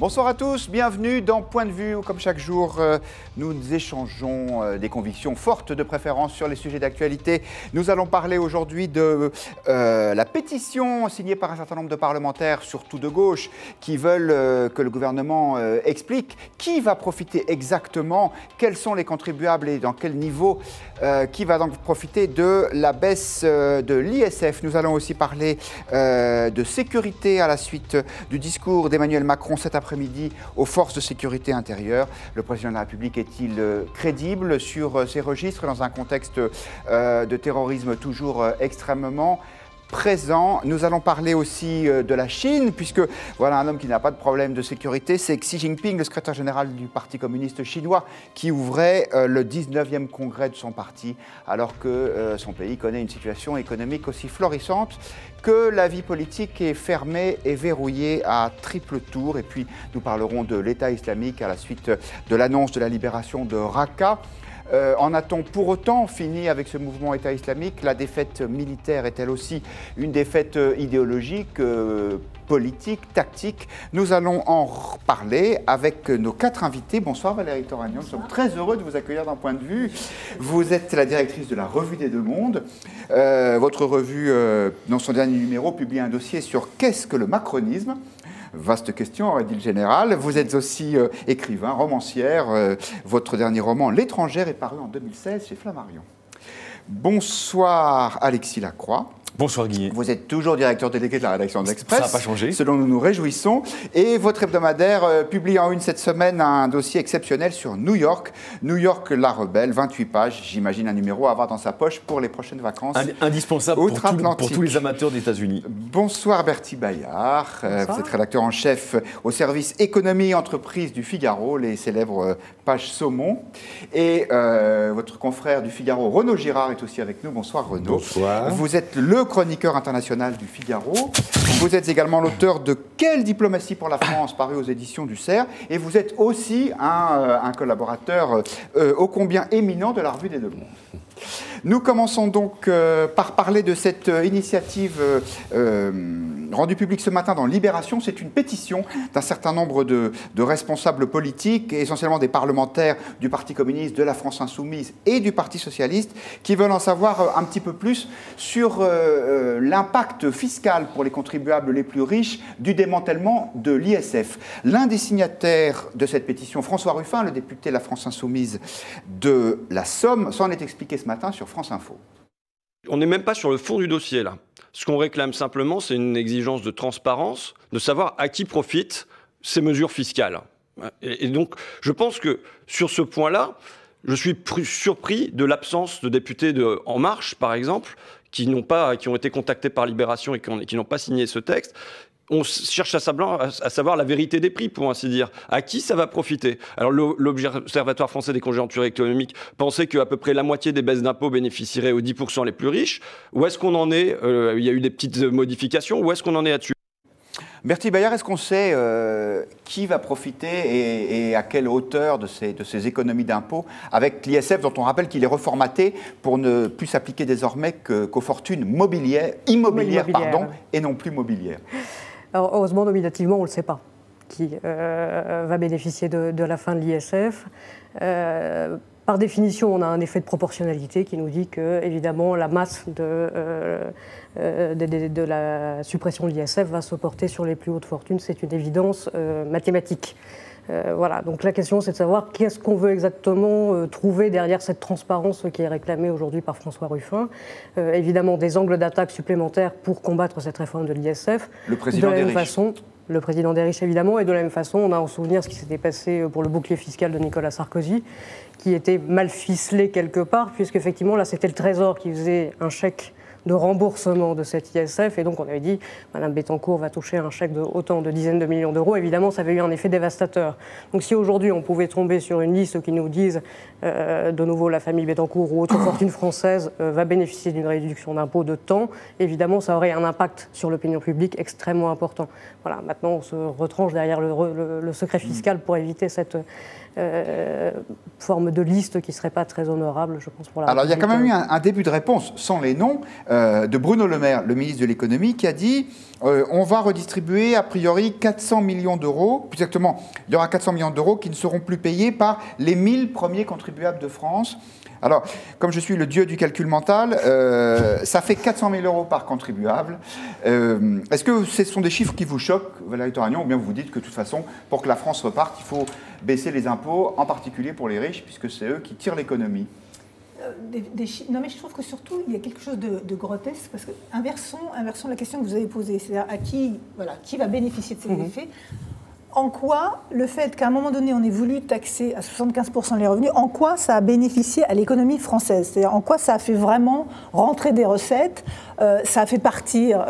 Bonsoir à tous, bienvenue dans Point de vue où, comme chaque jour, nous échangeons des convictions fortes de préférence sur les sujets d'actualité. Nous allons parler aujourd'hui de la pétition signée par un certain nombre de parlementaires, surtout de gauche, qui veulent que le gouvernement explique qui va profiter exactement, quels sont les contribuables et dans quel niveau, qui va donc profiter de la baisse de l'ISF. Nous allons aussi parler de sécurité à la suite du discours d'Emmanuel Macron cet après-midi aux forces de sécurité intérieure. Le président de la République est-il crédible sur ces registres dans un contexte de terrorisme toujours extrêmement présent? Nous allons parler aussi de la Chine, puisque voilà un homme qui n'a pas de problème de sécurité, c'est Xi Jinping, le secrétaire général du Parti communiste chinois, qui ouvrait le 19e congrès de son parti, alors que son pays connaît une situation économique aussi florissante que la vie politique est fermée et verrouillée à triple tour. Et puis nous parlerons de l'État islamique à la suite de l'annonce de la libération de Raqqa. En a-t-on pour autant fini avec ce mouvement État islamique? La défaite militaire est elle aussi une défaite idéologique, politique, tactique? Nous allons en reparler avec nos 4 invités. Bonsoir Valérie Toragnon, nous sommes très heureux de vous accueillir d'un point de vue. Vous êtes la directrice de la Revue des Deux Mondes. Votre revue, dans son dernier numéro, publie un dossier sur qu'est-ce que le macronisme. Vaste question, aurait dit le général. Vous êtes aussi écrivain, romancière. Votre dernier roman, L'étrangère, est paru en 2016 chez Flammarion. Bonsoir Alexis Lacroix. Bonsoir Guy. Vous êtes toujours directeur délégué de la rédaction de l'Express. Ça n'a pas changé. Ce dont nous nous réjouissons. Et votre hebdomadaire publie en une cette semaine un dossier exceptionnel sur New York. New York, la rebelle, 28 pages. J'imagine un numéro à avoir dans sa poche pour les prochaines vacances. Indispensable pour tous les amateurs des États-Unis. Bonsoir Bertie Bayard. Vous êtes rédacteur en chef au service économie et entreprise du Figaro, les célèbres pages saumon. Et votre confrère du Figaro, Renaud Girard, est aussi avec nous. Bonsoir Renaud. Bonsoir. Vous êtes le chroniqueur international du Figaro. Vous êtes également l'auteur de Quelle diplomatie pour la France, paru aux éditions du CERF. Et vous êtes aussi un collaborateur ô combien éminent de la Revue des Deux Mondes. Nous commençons donc par parler de cette initiative rendue publique ce matin dans Libération. C'est une pétition d'un certain nombre de responsables politiques, essentiellement des parlementaires du Parti communiste, de la France insoumise et du Parti socialiste, qui veulent en savoir un petit peu plus sur l'impact fiscal pour les contribuables les plus riches du démantèlement de l'ISF. L'un des signataires de cette pétition, François Ruffin, le député de la France insoumise de la Somme, s'en est expliqué ce matin sur France Info. On n'est même pas sur le fond du dossier, là. Ce qu'on réclame simplement, c'est une exigence de transparence, de savoir à qui profitent ces mesures fiscales. Et donc, je pense que sur ce point-là, je suis surpris de l'absence de députés de En Marche, par exemple, qui ont été contactés par Libération et qui n'ont pas signé ce texte. On cherche à savoir la vérité des prix, pour ainsi dire. À qui ça va profiter? Alors, l'Observatoire français des conjonctures économiques pensait qu'à peu près la moitié des baisses d'impôts bénéficierait aux 10% les plus riches. Où est-ce qu'on en est? Il y a eu des petites modifications. Où est-ce qu'on en est là-dessus? Bertie Bayard, est-ce qu'on sait qui va profiter et à quelle hauteur de ces économies d'impôts avec l'ISF, dont on rappelle qu'il est reformaté pour ne plus s'appliquer désormais qu'aux fortunes immobilières, et non plus mobilières? Alors, heureusement, nominativement, on ne le sait pas qui va bénéficier de la fin de l'ISF. Par définition, on a un effet de proportionnalité qui nous dit que, évidemment, la masse de la suppression de l'ISF va se porter sur les plus hautes fortunes. C'est une évidence mathématique. Voilà, donc la question, c'est de savoir qu'est-ce qu'on veut exactement trouver derrière cette transparence qui est réclamée aujourd'hui par François Ruffin. Évidemment, des angles d'attaque supplémentaires pour combattre cette réforme de l'ISF. Le président des riches. Le président des riches, évidemment, et de la même façon, on a en souvenir ce qui s'était passé pour le bouclier fiscal de Nicolas Sarkozy, qui était mal ficelé quelque part, puisqu'effectivement, là, c'était le Trésor qui faisait un chèque de remboursement de cette ISF. Et donc, on avait dit, Mme Bettencourt va toucher un chèque de autant de dizaines de millions d'euros. Évidemment, ça avait eu un effet dévastateur. Donc, si aujourd'hui, on pouvait tomber sur une liste qui nous dise, de nouveau, la famille Bettencourt ou autre fortune française va bénéficier d'une réduction d'impôt de temps, évidemment, ça aurait un impact sur l'opinion publique extrêmement important. Voilà, maintenant, on se retranche derrière le secret fiscal pour éviter cette forme de liste qui ne serait pas très honorable, je pense, pour la Alors, République. il y a quand même eu un début de réponse, sans les noms, de Bruno Le Maire, le ministre de l'économie, qui a dit on va redistribuer a priori 400 millions d'euros. Plus exactement, il y aura 400 millions d'euros qui ne seront plus payés par les 1000 premiers contribuables de France. Alors, comme je suis le dieu du calcul mental, ça fait 400 000 euros par contribuable. Est-ce que ce sont des chiffres qui vous choquent, Valérie Toragnon, ou bien vous vous dites que de toute façon, pour que la France reparte, il faut baisser les impôts, en particulier pour les riches, puisque c'est eux qui tirent l'économie? Non, mais je trouve que surtout, il y a quelque chose de grotesque, parce que inversons la question que vous avez posée, c'est-à-dire qui va bénéficier de ces effets. En quoi le fait qu'à un moment donné, on ait voulu taxer à 75% les revenus, en quoi ça a bénéficié à l'économie française? C'est-à-dire en quoi ça a fait vraiment rentrer des recettes, ça a fait partir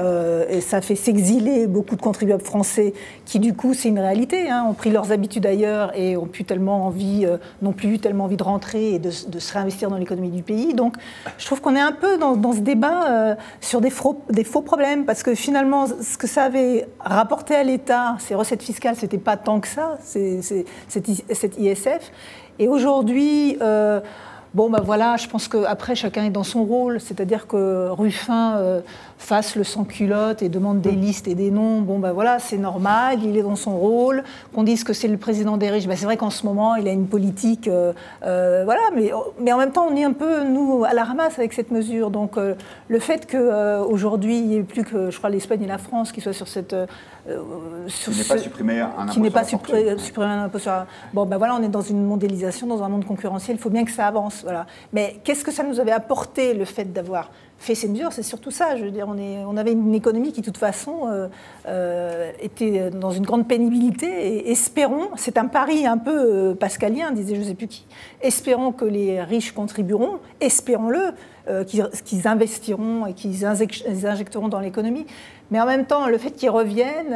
et ça a fait s'exiler beaucoup de contribuables français qui, du coup, c'est une réalité, ont pris leurs habitudes ailleurs et n'ont plus tellement envie de rentrer et de se réinvestir dans l'économie du pays. Donc, je trouve qu'on est un peu dans ce débat sur des faux problèmes, parce que finalement, ce que ça avait rapporté à l'État, ces recettes fiscales, c'était pas tant que ça, cet ISF. Et aujourd'hui, je pense qu'après, chacun est dans son rôle. C'est-à-dire que Ruffin fasse le sans-culotte et demande des listes et des noms, c'est normal, il est dans son rôle. Qu'on dise que c'est le président des riches, c'est vrai qu'en ce moment, il a une politique, mais en même temps, on est un peu, nous, à la ramasse avec cette mesure. Donc, le fait qu'aujourd'hui, il n'y ait plus que, je crois, l'Espagne et la France qui soient sur cette... qui n'est pas supprimé un impôt qui n'est pas supprimé un impôt sur... on est dans une mondialisation, dans un monde concurrentiel, il faut bien que ça avance. Voilà. Mais qu'est-ce que ça nous avait apporté, le fait d'avoir fait ces mesures? C'est surtout ça. Je veux dire, on avait une économie qui, de toute façon, était dans une grande pénibilité. Et espérons, c'est un pari un peu pascalien, disait je ne sais plus qui, espérons que les riches contribueront, espérons-le, qu'ils investiront et qu'ils injecteront dans l'économie. Mais en même temps, le fait qu'ils reviennent,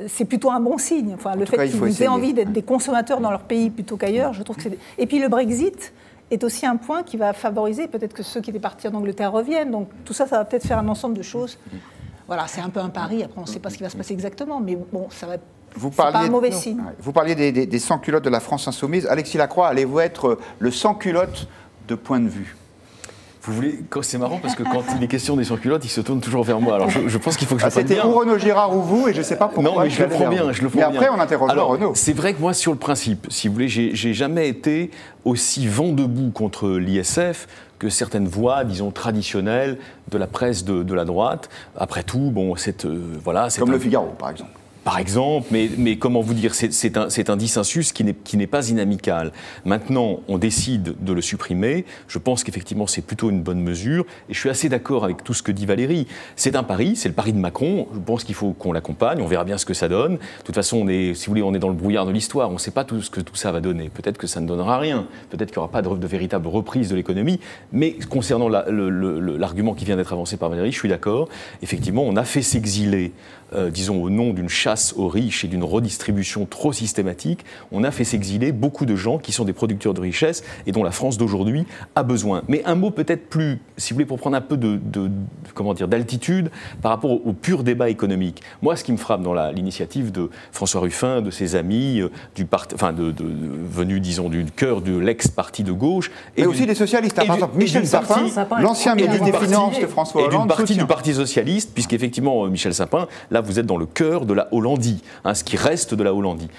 c'est plutôt un bon signe. Enfin, le fait qu'ils aient envie d'être des consommateurs dans leur pays plutôt qu'ailleurs, je trouve que c'est... Et puis le Brexit est aussi un point qui va favoriser peut-être que ceux qui étaient partis d'Angleterre reviennent. Donc tout ça, ça va peut-être faire un ensemble de choses. Voilà, c'est un peu un pari. Après, on ne sait pas ce qui va se passer exactement, mais bon, ça va... C'est pas un mauvais signe. Vous parliez des sans-culottes de la France insoumise. Alexis Lacroix, allez-vous être le sans-culotte de Point de Vue? Vous voulez, c'est marrant parce que quand il est question des sans-culottes, il se tourne toujours vers moi. Alors je pense qu'il faut que je le prenne bien. C'était ou Renaud Girard ou vous, et je ne sais pas pourquoi. Non, mais je le prends bien. Mais après, on interrogera Renaud. C'est vrai que moi, sur le principe, si vous voulez, j'ai jamais été aussi vent debout contre l'ISF que certaines voix, disons, traditionnelles de la presse de la droite. Après tout, c'est comme Le Figaro, par exemple. Par exemple, mais comment vous dire, c'est un dissensus qui n'est pas inamical. Maintenant, on décide de le supprimer. Je pense qu'effectivement, c'est plutôt une bonne mesure. Et je suis assez d'accord avec tout ce que dit Valérie. C'est un pari, c'est le pari de Macron. Je pense qu'il faut qu'on l'accompagne. On verra bien ce que ça donne. De toute façon, si vous voulez, on est dans le brouillard de l'histoire. On ne sait pas tout ce que tout ça va donner. Peut-être que ça ne donnera rien. Peut-être qu'il n'y aura pas de véritable reprise de l'économie. Mais concernant l'argument qui vient d'être avancé par Valérie, je suis d'accord. Effectivement, on a fait s'exiler, disons, au nom d'une chasse aux riches et d'une redistribution trop systématique, on a fait s'exiler beaucoup de gens qui sont des producteurs de richesse et dont la France d'aujourd'hui a besoin. Mais un mot peut-être plus, si vous voulez, pour prendre un peu d'altitude par rapport au pur débat économique. Moi, ce qui me frappe dans l'initiative de François Ruffin, de ses amis, venus, disons, du cœur de l'ex-parti de gauche. Et aussi des socialistes. Par exemple, Michel Sapin, l'ancien ministre des Finances de François Hollande. Et d'une partie du Parti socialiste, puisqu'effectivement, Michel Sapin, là, vous êtes dans le cœur de la Hollandie, ce qui reste de la Hollandie.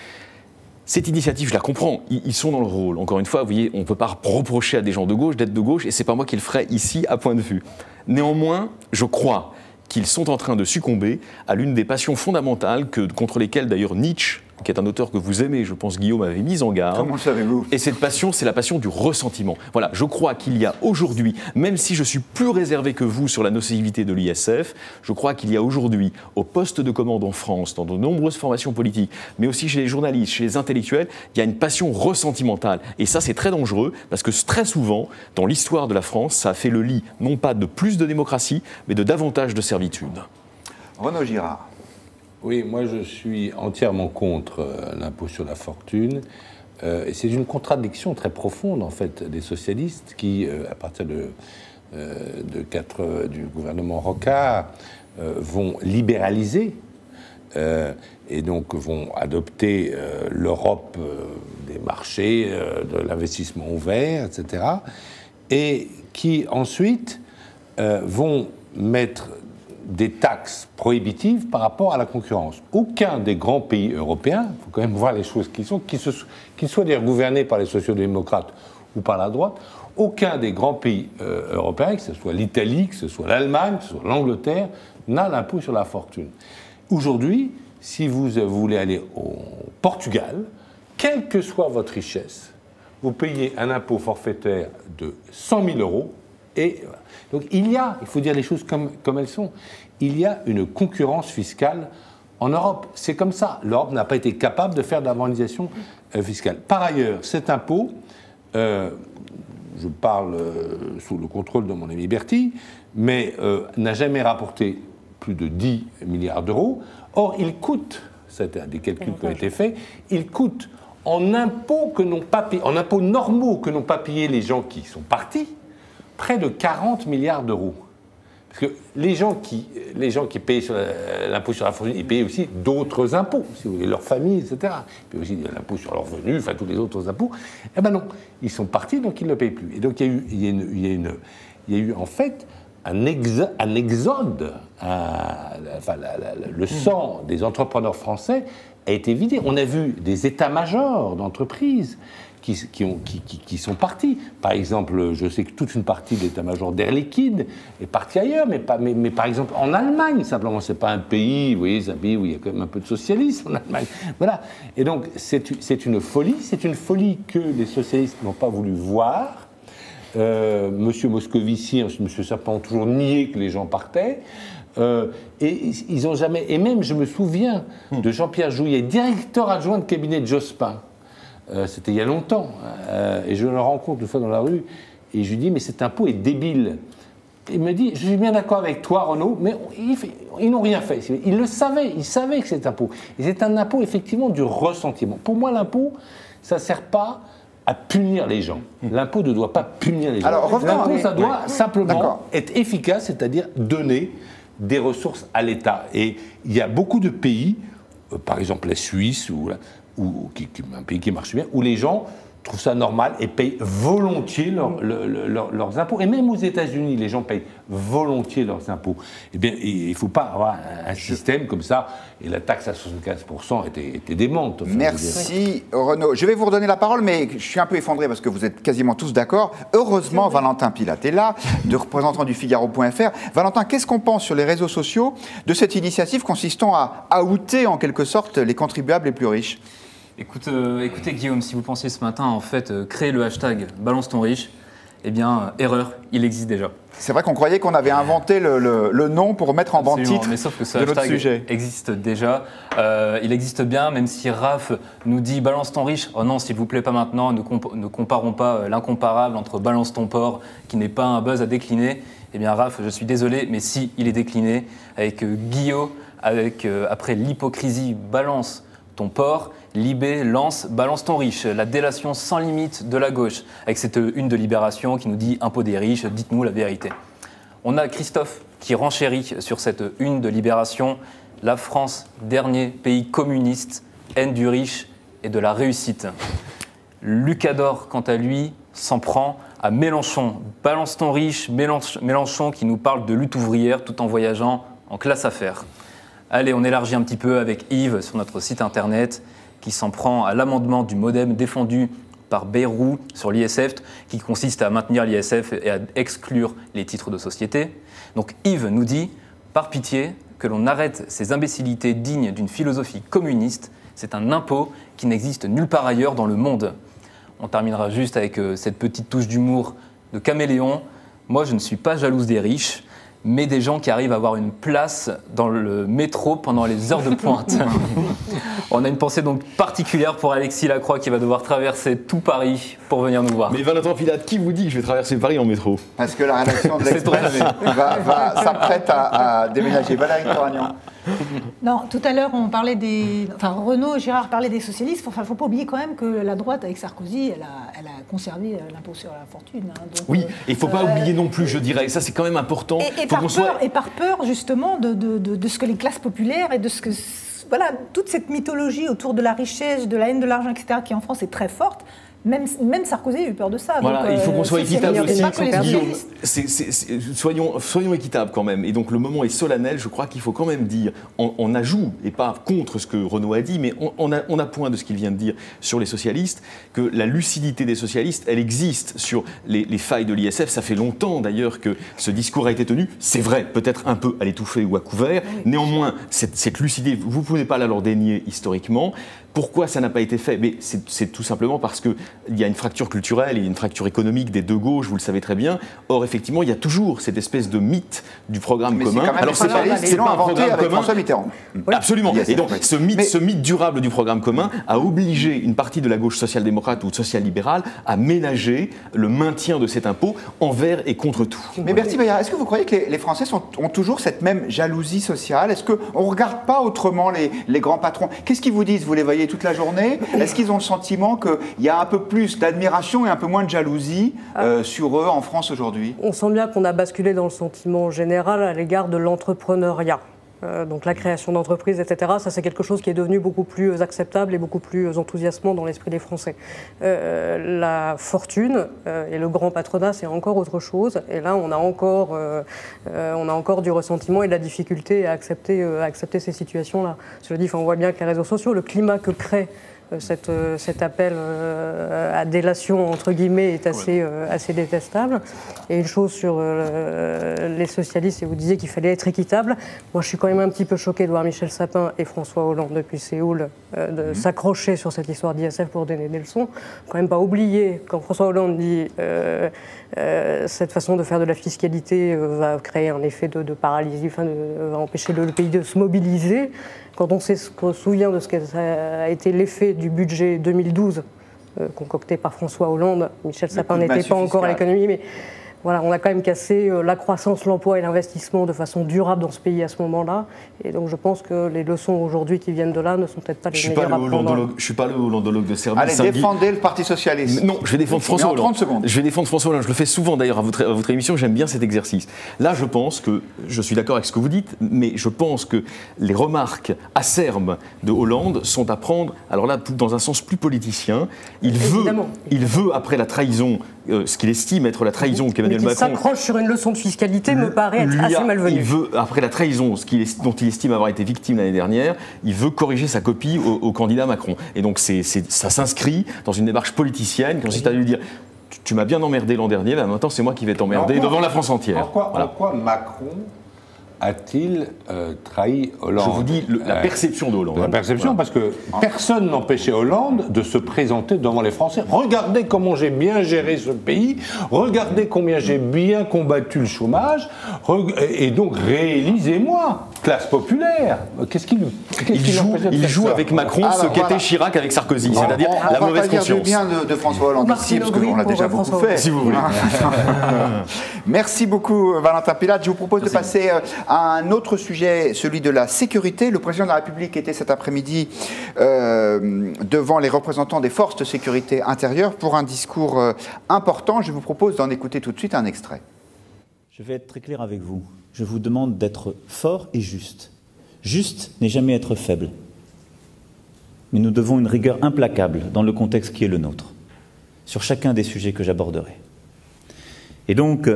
Cette initiative, je la comprends, ils sont dans le rôle. Encore une fois, vous voyez, on ne peut pas reprocher à des gens de gauche d'être de gauche, et ce n'est pas moi qui le ferai ici à Point de Vue. Néanmoins, je crois qu'ils sont en train de succomber à l'une des passions fondamentales contre lesquelles d'ailleurs Nietzsche, qui est un auteur que vous aimez, je pense Guillaume avait mis en garde. Comment le savez-vous ? Et cette passion, c'est la passion du ressentiment. Voilà, je crois qu'il y a aujourd'hui, même si je suis plus réservé que vous sur la nocivité de l'ISF, je crois qu'il y a aujourd'hui, au poste de commande en France, dans de nombreuses formations politiques, mais aussi chez les journalistes, chez les intellectuels, il y a une passion ressentimentale. Et ça, c'est très dangereux, parce que très souvent, dans l'histoire de la France, ça a fait le lit, non pas de plus de démocratie, mais de davantage de servitude. Renaud Girard. Oui, moi je suis entièrement contre l'impôt sur la fortune. Et c'est une contradiction très profonde, en fait, des socialistes qui, à partir du gouvernement Rocard, vont libéraliser et donc vont adopter l'Europe des marchés, de l'investissement ouvert, etc. Et qui ensuite vont mettre des taxes prohibitives par rapport à la concurrence. Aucun des grands pays européens, il faut quand même voir les choses qui sont, qu'ils soient d'ailleurs gouvernés par les sociodémocrates ou par la droite, aucun des grands pays européens, que ce soit l'Italie, que ce soit l'Allemagne, que ce soit l'Angleterre, n'a l'impôt sur la fortune. Aujourd'hui, si vous voulez aller au Portugal, quelle que soit votre richesse, vous payez un impôt forfaitaire de 100 000 euros. Et donc il faut dire les choses comme elles sont, il y a une concurrence fiscale en Europe. C'est comme ça. L'Europe n'a pas été capable de faire d'harmonisation fiscale. Par ailleurs, cet impôt, je parle sous le contrôle de mon ami Berti, mais n'a jamais rapporté plus de 10 milliards d'euros. Or, il coûte, c'est un des calculs qui ont été faits, il coûte en impôts en impôts normaux que n'ont pas payés les gens qui sont partis, près de 40 milliards d'euros. Parce que les gens qui payaient l'impôt sur la fortune, ils payaient aussi d'autres impôts, si vous voulez, leur famille, etc. Ils payaient aussi l'impôt sur leurs revenus, enfin tous les autres impôts. Eh bien non, ils sont partis, donc ils ne le payent plus. Et donc il y a eu en fait un exode, le sang des entrepreneurs français a été vidé. On a vu des états-majors d'entreprises qui sont partis. Par exemple, je sais que toute une partie de l'état-major d'Air Liquide est partie ailleurs, mais par exemple en Allemagne, simplement, c'est pas un pays, vous voyez, c'est un pays où il y a quand même un peu de socialisme en Allemagne. Voilà. Et donc, c'est une folie que les socialistes n'ont pas voulu voir. Monsieur Moscovici, Monsieur Sapin ont toujours nié que les gens partaient. Et ils n'ont jamais... Et même, je me souviens de Jean-Pierre Jouyet, directeur adjoint de cabinet de Jospin. C'était il y a longtemps. Et je le rencontre une fois dans la rue, et je lui dis, mais cet impôt est débile. Il me dit, je suis bien d'accord avec toi, Renaud, mais ils n'ont rien fait. Ils le savaient, ils savaient que c'est un impôt. Et c'est un impôt, effectivement, du ressentiment. Pour moi, l'impôt, ça ne sert pas à punir les gens. L'impôt ne doit pas punir les gens. L'impôt, ça doit simplement être efficace, c'est-à-dire donner des ressources à l'État. Et il y a beaucoup de pays, par exemple la Suisse, un pays qui marche bien, où les gens trouvent ça normal et payent volontiers leurs impôts. Et même aux États-Unis, les gens payent volontiers leurs impôts. Eh bien, il ne faut pas avoir un système comme ça. Et la taxe à 75% était démente. Enfin, merci Renaud. Je vais vous redonner la parole, mais je suis un peu effondré parce que vous êtes quasiment tous d'accord. Heureusement, Valentin Pilate est là, de représentant du Figaro.fr. Valentin, qu'est-ce qu'on pense sur les réseaux sociaux de cette initiative consistant à outer en quelque sorte les contribuables les plus riches ? Écoutez Guillaume, si vous pensiez ce matin en fait créer le hashtag Balance ton riche, eh bien erreur, il existe déjà. C'est vrai qu'on croyait qu'on avait inventé le nom pour mettre en bande-titre mais sauf que ce de notre hashtag sujet. Existe déjà. Il existe bien, même si Raph nous dit Balance ton riche. Oh non, s'il vous plaît, pas maintenant. Ne comparons pas l'incomparable entre Balance ton porc, qui n'est pas un buzz à décliner. Eh bien Raph, je suis désolé, mais si, il est décliné avec Guillaume, après l'hypocrisie Balance ton porc, Libé lance Balance ton riche, la délation sans limite de la gauche, avec cette une de Libération qui nous dit impôt des riches, dites-nous la vérité. On a Christophe qui renchérit sur cette une de Libération, la France, dernier pays communiste, haine du riche et de la réussite. Lucador, quant à lui, s'en prend à Mélenchon. Balance ton riche, Mélenchon qui nous parle de lutte ouvrière tout en voyageant en classe affaires. Allez, on élargit un petit peu avec Yves sur notre site internet qui s'en prend à l'amendement du modem défendu par Bayrou sur l'ISF, qui consiste à maintenir l'ISF et à exclure les titres de société. Donc Yves nous dit, par pitié, que l'on arrête ces imbécilités dignes d'une philosophie communiste. C'est un impôt qui n'existe nulle part ailleurs dans le monde. On terminera juste avec cette petite touche d'humour de Caméléon. Moi, je ne suis pas jalouse des riches, mais des gens qui arrivent à avoir une place dans le métro pendant les heures de pointe. On a une pensée donc particulière pour Alexis Lacroix qui va devoir traverser tout Paris pour venir nous voir. Mais Valentin Pilate, qui vous dit que je vais traverser Paris en métro ? Parce que la rédaction de l'Express s'apprête à déménager. Valérie Toragnon. Non, tout à l'heure, on parlait Renaud et Gérard parlaient des socialistes. Enfin, il ne faut pas oublier quand même que la droite, avec Sarkozy, elle a conservé l'impôt sur la fortune. Hein, donc, oui, et il ne faut pas oublier non plus, je dirais, ça c'est quand même important. Et par peur, justement, de ce que les classes populaires et de ce que... Voilà, toute cette mythologie autour de la richesse, de la haine de l'argent, etc., qui en France est très forte, Même Sarkozy a eu peur de ça. Voilà, donc, il faut qu'on soit équitable aussi. Guillaume, Soyons équitables quand même. Et donc le moment est solennel, je crois qu'il faut quand même dire, en ajout, et pas contre ce que Renaud a dit, mais on appoint de ce qu'il vient de dire sur les socialistes, que la lucidité des socialistes, elle existe sur les failles de l'ISF. Ça fait longtemps d'ailleurs que ce discours a été tenu. C'est vrai, peut-être un peu à l'étouffer ou à couvert. Néanmoins, cette lucidité, vous ne pouvez pas la leur dénier historiquement. Pourquoi ça n'a pas été fait? Mais c'est tout simplement parce qu'il y a une fracture culturelle et une fracture économique des deux gauches, vous le savez très bien. Or, effectivement, il y a toujours cette espèce de mythe du programme commun. Alors, c'est pas un programme commun. François Mitterrand. Oui. Absolument. Et donc, ce mythe durable du programme commun a obligé une partie de la gauche social-démocrate ou social-libérale à ménager le maintien de cet impôt envers et contre tout. Mais Bertie Bayard, est-ce que vous croyez que les Français ont toujours cette même jalousie sociale? Est-ce qu'on ne regarde pas autrement les grands patrons? Qu'est-ce qu'ils vous disent? Vous les voyez toute la journée? Est-ce qu'ils ont le sentiment qu'il y a un peu plus d'admiration et un peu moins de jalousie sur eux en France aujourd'hui? On sent bien qu'on a basculé dans le sentiment général à l'égard de l'entrepreneuriat. Donc la création d'entreprises, etc., ça c'est quelque chose qui est devenu beaucoup plus acceptable et beaucoup plus enthousiasmant dans l'esprit des Français. La fortune et le grand patronat, c'est encore autre chose. Et là, on a encore du ressentiment et de la difficulté à accepter ces situations-là. Cela dit, on voit bien que les réseaux sociaux, le climat que crée cet appel à délation, entre guillemets, est assez détestable. Et une chose sur les socialistes, et vous disiez qu'il fallait être équitable. Moi, je suis quand même un petit peu choquée de voir Michel Sapin et François Hollande, depuis Séoul, s'accrocher sur cette histoire d'ISF pour donner des leçons. Quand même pas oublier, quand François Hollande dit cette façon de faire de la fiscalité va créer un effet de paralysie, va empêcher le pays de se mobiliser. Quand on se souvient de ce qu'a été l'effet du budget 2012 concocté par François Hollande, Michel Sapin n'était pas encore à l'économie, mais voilà, on a quand même cassé la croissance, l'emploi et l'investissement de façon durable dans ce pays à ce moment-là. Et donc je pense que les leçons aujourd'hui qui viennent de là ne sont peut-être pas les meilleures à prendre. Je ne suis pas le hollandologue de service. Allez, défendez le Parti Socialiste. Non, je vais défendre François Hollande. 30 secondes. Je vais défendre François Hollande. Je le fais souvent d'ailleurs à votre émission. J'aime bien cet exercice. Là, je pense que, je suis d'accord avec ce que vous dites, mais je pense que les remarques acerbes de Hollande sont à prendre, alors là, dans un sens plus politicien. Il veut, après la trahison, ce qu'il estime être la trahison qu'Emmanuel Macron... s'accroche sur une leçon de fiscalité me paraît être assez malvenue. Il veut, après la trahison, dont il estime avoir été victime l'année dernière, il veut corriger sa copie au candidat Macron. Et donc ça s'inscrit dans une démarche politicienne qui consiste à lui dire « Tu m'as bien emmerdé l'an dernier, ben maintenant c'est moi qui vais t'emmerder devant la France entière. » Pourquoi Macron a-t-il trahi Hollande? Je vous dis la perception de Hollande. La perception, parce que personne n'empêchait Hollande de se présenter devant les Français. Regardez comment j'ai bien géré ce pays, regardez combien j'ai bien combattu le chômage, et donc réélisez-moi, classe populaire. Il joue avec Macron ce qu'était Chirac avec Sarkozy, c'est-à-dire la mauvaise conscience. On va pas dire du bien de François Hollande ici, parce qu'on l'a déjà beaucoup fait. Si vous voulez. Merci beaucoup, Valentin Pilate. Je vous propose de passer à un autre sujet, celui de la sécurité. Le président de la République était cet après-midi devant les représentants des forces de sécurité intérieure pour un discours important. Je vous propose d'en écouter tout de suite un extrait. Je vais être très clair avec vous. Je vous demande d'être fort et juste. Juste n'est jamais être faible. Mais nous devons une rigueur implacable dans le contexte qui est le nôtre, sur chacun des sujets que j'aborderai. Et donc,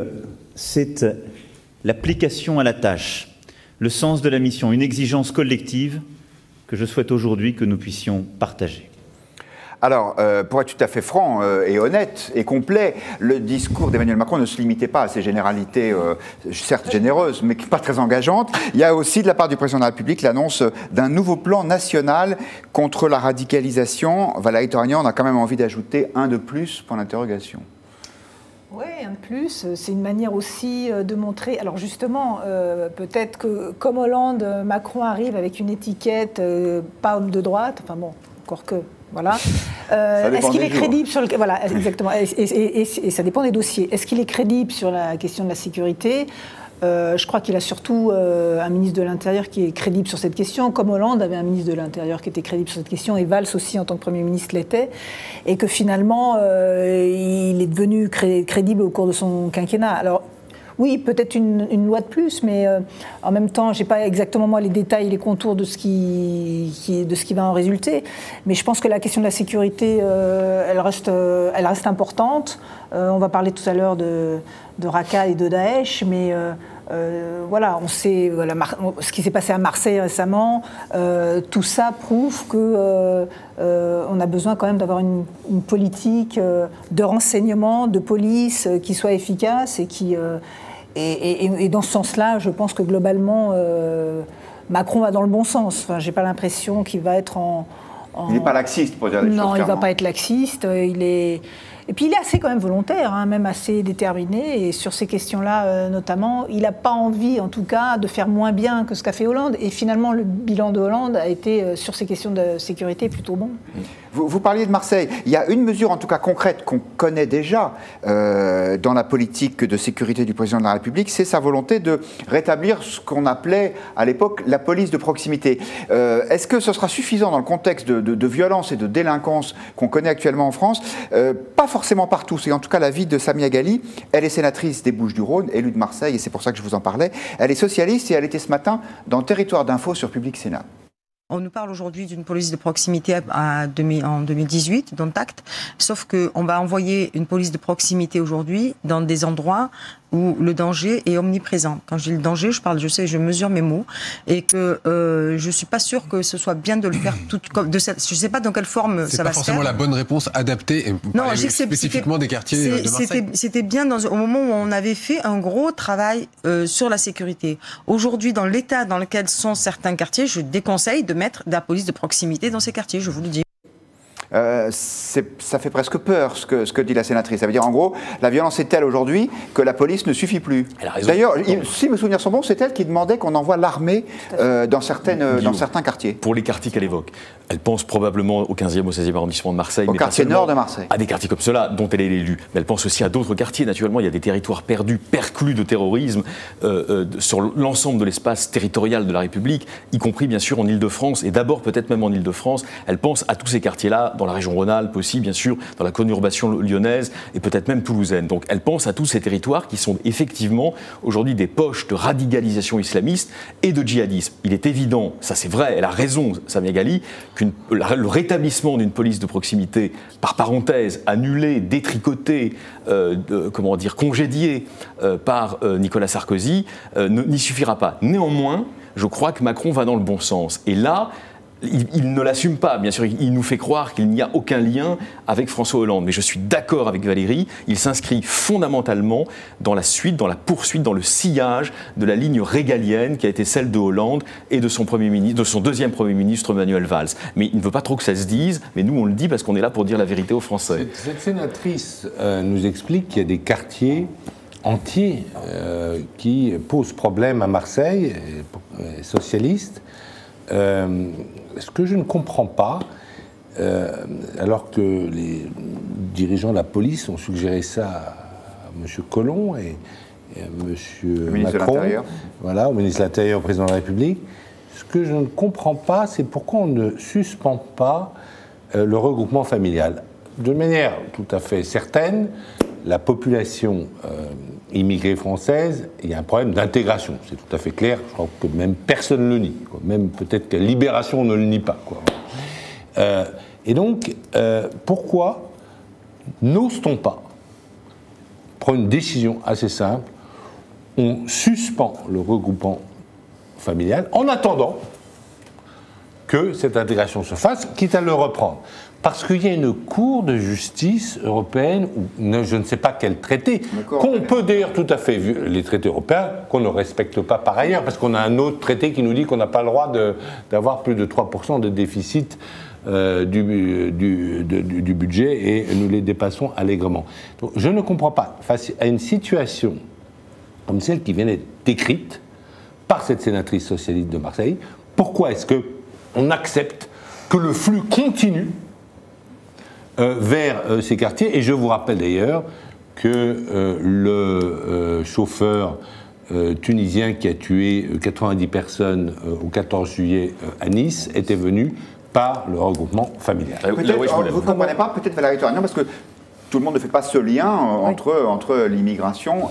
c'est l'application à la tâche, le sens de la mission, une exigence collective que je souhaite aujourd'hui que nous puissions partager. Alors, pour être tout à fait franc et honnête et complet, le discours d'Emmanuel Macron ne se limitait pas à ces généralités, certes généreuses, mais pas très engageantes. Il y a aussi, de la part du président de la République, l'annonce d'un nouveau plan national contre la radicalisation. Valérie Toragnan, on a quand même envie d'ajouter un de plus, point d'interrogation. Oui, un de plus. C'est une manière aussi de montrer... Alors justement, peut-être que comme Hollande, Macron arrive avec une étiquette pas homme de droite, enfin bon, encore que... Voilà. Est-ce qu'il est crédible sur le... Voilà, exactement. Et ça dépend des dossiers. Est-ce qu'il est crédible sur la question de la sécurité ? Je crois qu'il a surtout un ministre de l'Intérieur qui est crédible sur cette question, comme Hollande avait un ministre de l'Intérieur qui était crédible sur cette question, et Valls aussi en tant que Premier ministre l'était, et que finalement il est devenu crédible au cours de son quinquennat. Alors oui, peut-être une loi de plus, mais en même temps, je n'ai pas exactement moi les détails, les contours de ce qui va en résulter. Mais je pense que la question de la sécurité, elle reste importante. On va parler tout à l'heure de Raqqa et de Daesh, mais voilà, on sait ce qui s'est passé à Marseille récemment. Tout ça prouve que on a besoin quand même d'avoir une politique de renseignement, de police qui soit efficace et qui et dans ce sens-là, je pense que globalement, Macron va dans le bon sens. Enfin, j'ai pas l'impression qu'il va être Il n'est pas laxiste, pour dire les choses clairement. Non, il ne va pas être laxiste. Et puis il est assez quand même volontaire, hein, même assez déterminé. Et sur ces questions-là, notamment, il n'a pas envie, en tout cas, de faire moins bien que ce qu'a fait Hollande. Et finalement, le bilan de Hollande a été, sur ces questions de sécurité, plutôt bon. Vous parliez de Marseille. Il y a une mesure, en tout cas concrète, qu'on connaît déjà dans la politique de sécurité du président de la République, c'est sa volonté de rétablir ce qu'on appelait à l'époque la police de proximité. Est-ce que ce sera suffisant dans le contexte de violence et de délinquance qu'on connaît actuellement en France? Pas forcément partout. C'est en tout cas l'avis de Samia Ghali. Elle est sénatrice des Bouches-du-Rhône, élue de Marseille, et c'est pour ça que je vous en parlais. Elle est socialiste et elle était ce matin dans Territoire d'Info sur Public Sénat. On nous parle aujourd'hui d'une police de proximité en 2018, dont acte, sauf qu'on va envoyer une police de proximité aujourd'hui dans des endroits où le danger est omniprésent. Quand je dis le danger, je mesure mes mots, et que je suis pas sûre que ce soit bien de le faire je sais pas dans quelle forme ça va se faire. C'est pas forcément la bonne réponse adaptée, non, spécifiquement des quartiers de Marseille. C'était bien au moment où on avait fait un gros travail sur la sécurité. Aujourd'hui, dans l'état dans lequel sont certains quartiers, je déconseille de mettre de la police de proximité dans ces quartiers, je vous le dis. Ça fait presque peur ce que dit la sénatrice. Ça veut dire en gros, la violence est telle aujourd'hui que la police ne suffit plus. D'ailleurs, si mes souvenirs sont bons, c'est elle qui demandait qu'on envoie l'armée dans certains quartiers. Pour les quartiers qu'elle évoque. Elle pense probablement au 15e, au 16e arrondissement de Marseille. Au quartier nord de Marseille. À des quartiers comme cela, dont elle est l'élue. Mais elle pense aussi à d'autres quartiers. Naturellement, il y a des territoires perdus, perclus de terrorisme sur l'ensemble de l'espace territorial de la République, y compris bien sûr en Île-de-France, et d'abord peut-être même en Île-de-France. Elle pense à tous ces quartiers-là, dans la région Rhône-Alpes aussi, bien sûr, dans la conurbation lyonnaise et peut-être même toulousaine. Donc elle pense à tous ces territoires qui sont effectivement aujourd'hui des poches de radicalisation islamiste et de djihadisme. Il est évident, ça c'est vrai, elle a raison, Samia Ghali, le rétablissement d'une police de proximité, par parenthèse, annulée, détricotée, congédiée par Nicolas Sarkozy, n'y suffira pas. Néanmoins, je crois que Macron va dans le bon sens. Et là, il ne l'assume pas, bien sûr, il nous fait croire qu'il n'y a aucun lien avec François Hollande. Mais je suis d'accord avec Valérie, il s'inscrit fondamentalement dans la suite, dans la poursuite, dans le sillage de la ligne régalienne qui a été celle de Hollande et de son deuxième Premier ministre Manuel Valls. Mais il ne veut pas trop que ça se dise, mais nous on le dit parce qu'on est là pour dire la vérité aux Français. Cette sénatrice nous explique qu'il y a des quartiers entiers qui posent problème à Marseille, socialistes. Ce que je ne comprends pas, alors que les dirigeants de la police ont suggéré ça à M. Collomb et à M. Macron, au ministre de l'Intérieur, au président de la République, ce que je ne comprends pas, c'est pourquoi on ne suspend pas le regroupement familial. De manière tout à fait certaine, la population immigrée française, il y a un problème d'intégration, c'est tout à fait clair, je crois que même personne ne le nie, quoi. Même peut-être que Libération ne le nie pas, quoi. Et donc, pourquoi n'ose-t-on pas prendre une décision assez simple, on suspend le regroupement familial en attendant que cette intégration se fasse, quitte à le reprendre. Parce qu'il y a une cour de justice européenne, ou je ne sais pas quel traité, qu'on peut d'ailleurs tout à fait, les traités européens, qu'on ne respecte pas par ailleurs, parce qu'on a un autre traité qui nous dit qu'on n'a pas le droit d'avoir plus de 3% de déficit du budget, et nous les dépassons allègrement. Donc, je ne comprends pas, face à une situation comme celle qui vient d'être décrite par cette sénatrice socialiste de Marseille, pourquoi est-ce qu'on accepte que le flux continue vers ces quartiers? Et je vous rappelle d'ailleurs que le chauffeur tunisien qui a tué 90 personnes au 14 juillet à Nice était venu par le regroupement familial. Vous ne comprenez pas, peut-être Valérie Toragnan, parce que tout le monde ne fait pas ce lien entre l'immigration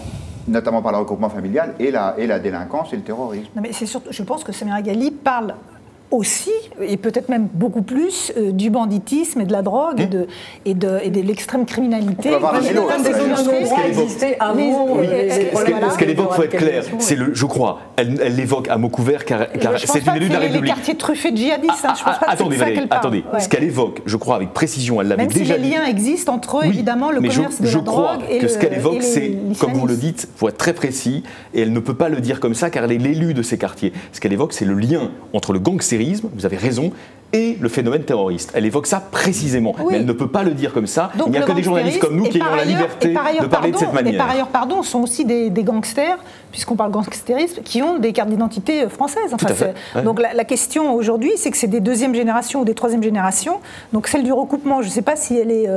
notamment par le regroupement familial et la délinquance et le terrorisme. Non, mais c'est surtout, je pense que Samira Ghali parle aussi, et peut-être même beaucoup plus, du banditisme et de la drogue et de l'extrême criminalité. On peut avoir un vélo, ce qu'elle évoque, il faut être clair, c'est je crois, elle l'évoque à mot couvert car c'est une élue de la République. Les quartiers truffés de djihadistes, je pense pas que c'est ça qu'elle parle. Attendez, ce qu'elle évoque, je crois avec précision, elle l'avait déjà dit. Même si les liens existent entre eux, évidemment, le commerce de la drogue et je crois que ce qu'elle évoque, c'est, comme vous le dites, il faut être très précis, et elle ne peut pas le dire comme ça car elle est l'élue de ces quartiers. Ce qu'elle évoque, c'est le lien entre le gangstérisme, vous avez raison, et le phénomène terroriste. Elle évoque ça précisément, mais elle ne peut pas le dire comme ça. Donc il n'y a que des journalistes comme nous qui ont la liberté de parler de cette manière. Et par ailleurs, sont aussi des gangsters, puisqu'on parle gangstérisme, qui ont des cartes d'identité françaises. Enfin, donc la question aujourd'hui, c'est que c'est des deuxième génération ou des troisième génération. Donc celle du recoupement, je ne sais pas si elle est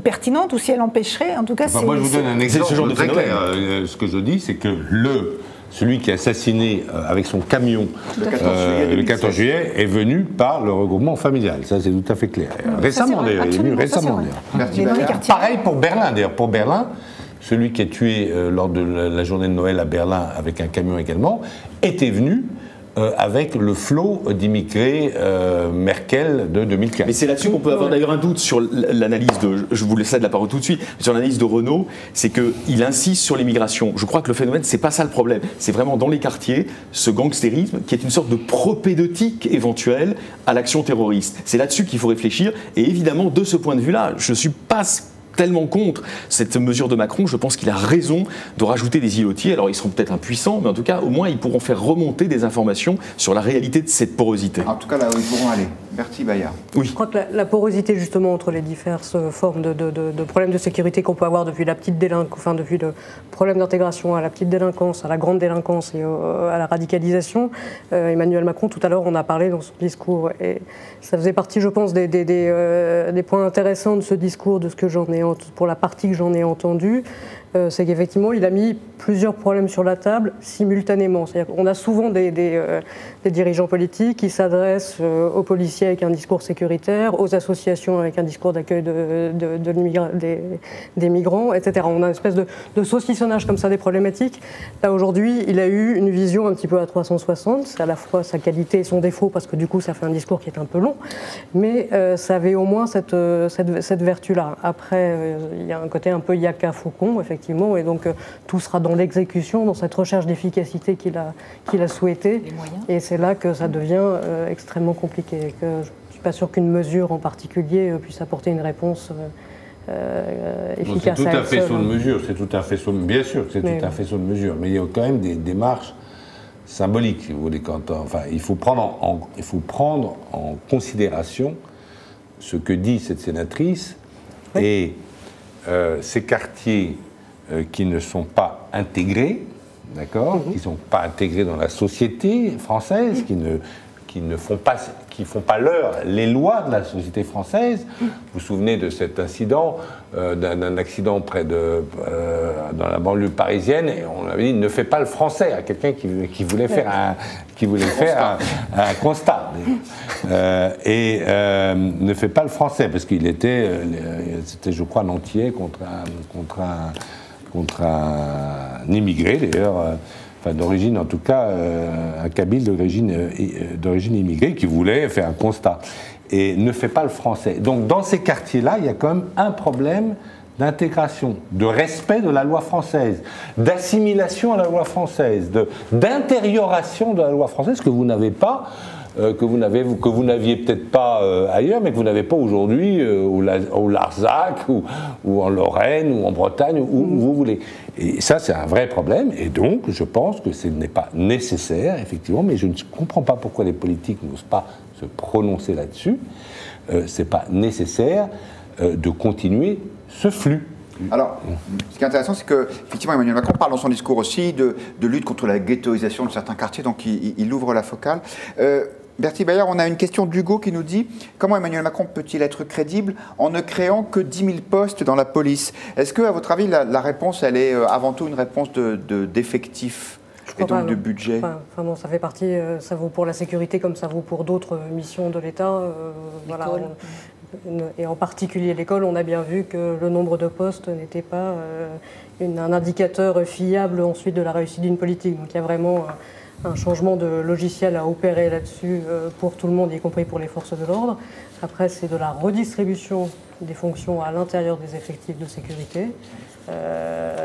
pertinente ou si elle empêcherait. En tout cas, moi, je vous donne un exemple très clair. Ce que je dis, c'est que celui qui a assassiné avec son camion le 14 juillet est venu par le regroupement familial. Ça, c'est tout à fait clair. Récemment, d'ailleurs. Il est venu récemment, d'ailleurs. Pareil pour Berlin, d'ailleurs. Pour Berlin, celui qui est tué lors de la journée de Noël à Berlin avec un camion également, était venu avec le flot d'immigrés Merkel de 2015. Mais c'est là-dessus qu'on peut avoir d'ailleurs un doute sur l'analyse je vous laisse de la parole tout de suite, sur l'analyse de Renaud, c'est qu'il insiste sur l'immigration. Je crois que le phénomène, c'est pas ça le problème. C'est vraiment dans les quartiers, ce gangstérisme qui est une sorte de propédeutique éventuelle à l'action terroriste. C'est là-dessus qu'il faut réfléchir. Et évidemment, de ce point de vue-là, je suis pas tellement contre cette mesure de Macron, je pense qu'il a raison de rajouter des îlotiers. Alors ils seront peut-être impuissants, mais en tout cas, au moins, ils pourront faire remonter des informations sur la réalité de cette porosité. En tout cas, là où ils pourront aller. Bertie Bayard. Oui. Je crois que la porosité, justement, entre les diverses formes de problèmes de sécurité qu'on peut avoir depuis la petite délinquance, enfin, depuis le problème d'intégration à la petite délinquance, à la grande délinquance et à la radicalisation. Emmanuel Macron, tout à l'heure, on a parlé dans son discours, et ça faisait partie, je pense, des points intéressants de ce discours, de ce que j'en ai pour la partie que j'en ai entendue, c'est qu'effectivement, il a mis plusieurs problèmes sur la table simultanément. C'est-à-dire qu'on a souvent des dirigeants politiques qui s'adressent aux policiers avec un discours sécuritaire, aux associations avec un discours d'accueil des migrants, etc. On a une espèce de saucissonnage comme ça des problématiques. Là, aujourd'hui, il a eu une vision un petit peu à 360. C'est à la fois sa qualité et son défaut, parce que du coup, ça fait un discours qui est un peu long, mais ça avait au moins cette vertu-là. Après, il y a un côté un peu Yaka Faucon, effectivement, et donc tout sera dans l'exécution, dans cette recherche d'efficacité qu'il a souhaité. Et c'est là que ça devient extrêmement compliqué. Et que je ne suis pas sûr qu'une mesure en particulier puisse apporter une réponse efficace. C'est tout à fait son mesure, bien sûr que c'est tout à fait son mesure, mais il y a quand même des démarches symboliques, si vous voulez. Il faut prendre en considération ce que dit cette sénatrice, et ces quartiers qui ne sont pas intégrés, d'accord, qui ne sont pas intégrés dans la société française, qui ne font pas les lois de la société française. Vous vous souvenez de cet incident, d'un accident dans la banlieue parisienne, et on avait dit ne fais pas le français à quelqu'un qui voulait faire un constat. Et ne fait pas le français, parce qu'il c'était, je crois, un entier contre un immigré, d'ailleurs, d'origine, en tout cas, un Kabyle d'origine immigrée qui voulait faire un constat. Et ne fait pas le français. Donc, dans ces quartiers-là, il y a quand même un problème d'intégration, de respect de la loi française, d'assimilation à la loi française, d'intérioration de la loi française que vous n'avez pas, que vous n'aviez peut-être pas ailleurs, mais que vous n'avez pas aujourd'hui au Larzac, ou en Lorraine, ou en Bretagne, où vous voulez. Et ça, c'est un vrai problème, et donc je pense que ce n'est pas nécessaire, effectivement, mais je ne comprends pas pourquoi les politiques n'osent pas se prononcer là-dessus. Ce n'est pas nécessaire de continuer ce flux. Alors, ce qui est intéressant, c'est qu'effectivement, Emmanuel Macron parle dans son discours aussi de lutte contre la ghettoisation de certains quartiers, donc il ouvre la focale. Bertie Bayard, on a une question d'Hugo qui nous dit « Comment Emmanuel Macron peut-il être crédible en ne créant que 10 000 postes dans la police ?» Est-ce que, à votre avis, la réponse, elle est avant tout une réponse d'effectifs et donc de budget? Enfin, ça fait partie, ça vaut pour la sécurité comme ça vaut pour d'autres missions de l'État. Voilà, Et en particulier l'école, on a bien vu que le nombre de postes n'était pas un indicateur fiable ensuite de la réussite d'une politique. Donc il y a vraiment un changement de logiciel à opérer là-dessus pour tout le monde, y compris pour les forces de l'ordre. Après, c'est de la redistribution des fonctions à l'intérieur des effectifs de sécurité.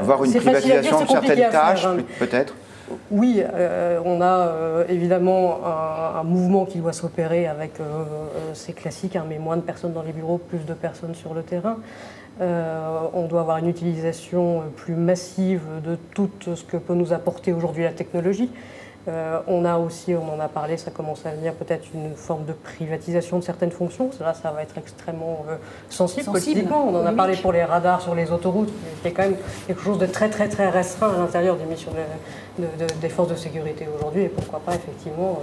Voir une privatisation de certaines tâches, peut-être. Oui, on a évidemment un mouvement qui doit s'opérer avec, c'est classique, mais moins de personnes dans les bureaux, plus de personnes sur le terrain. On doit avoir une utilisation plus massive de tout ce que peut nous apporter aujourd'hui la technologie. On a aussi, on en a parlé, ça commence à venir peut-être une forme de privatisation de certaines fonctions. Là, ça va être extrêmement sensible politiquement. On en a parlé pour les radars sur les autoroutes, qui est quand même quelque chose de très très très restreint à l'intérieur des missions des forces de sécurité aujourd'hui. Et pourquoi pas effectivement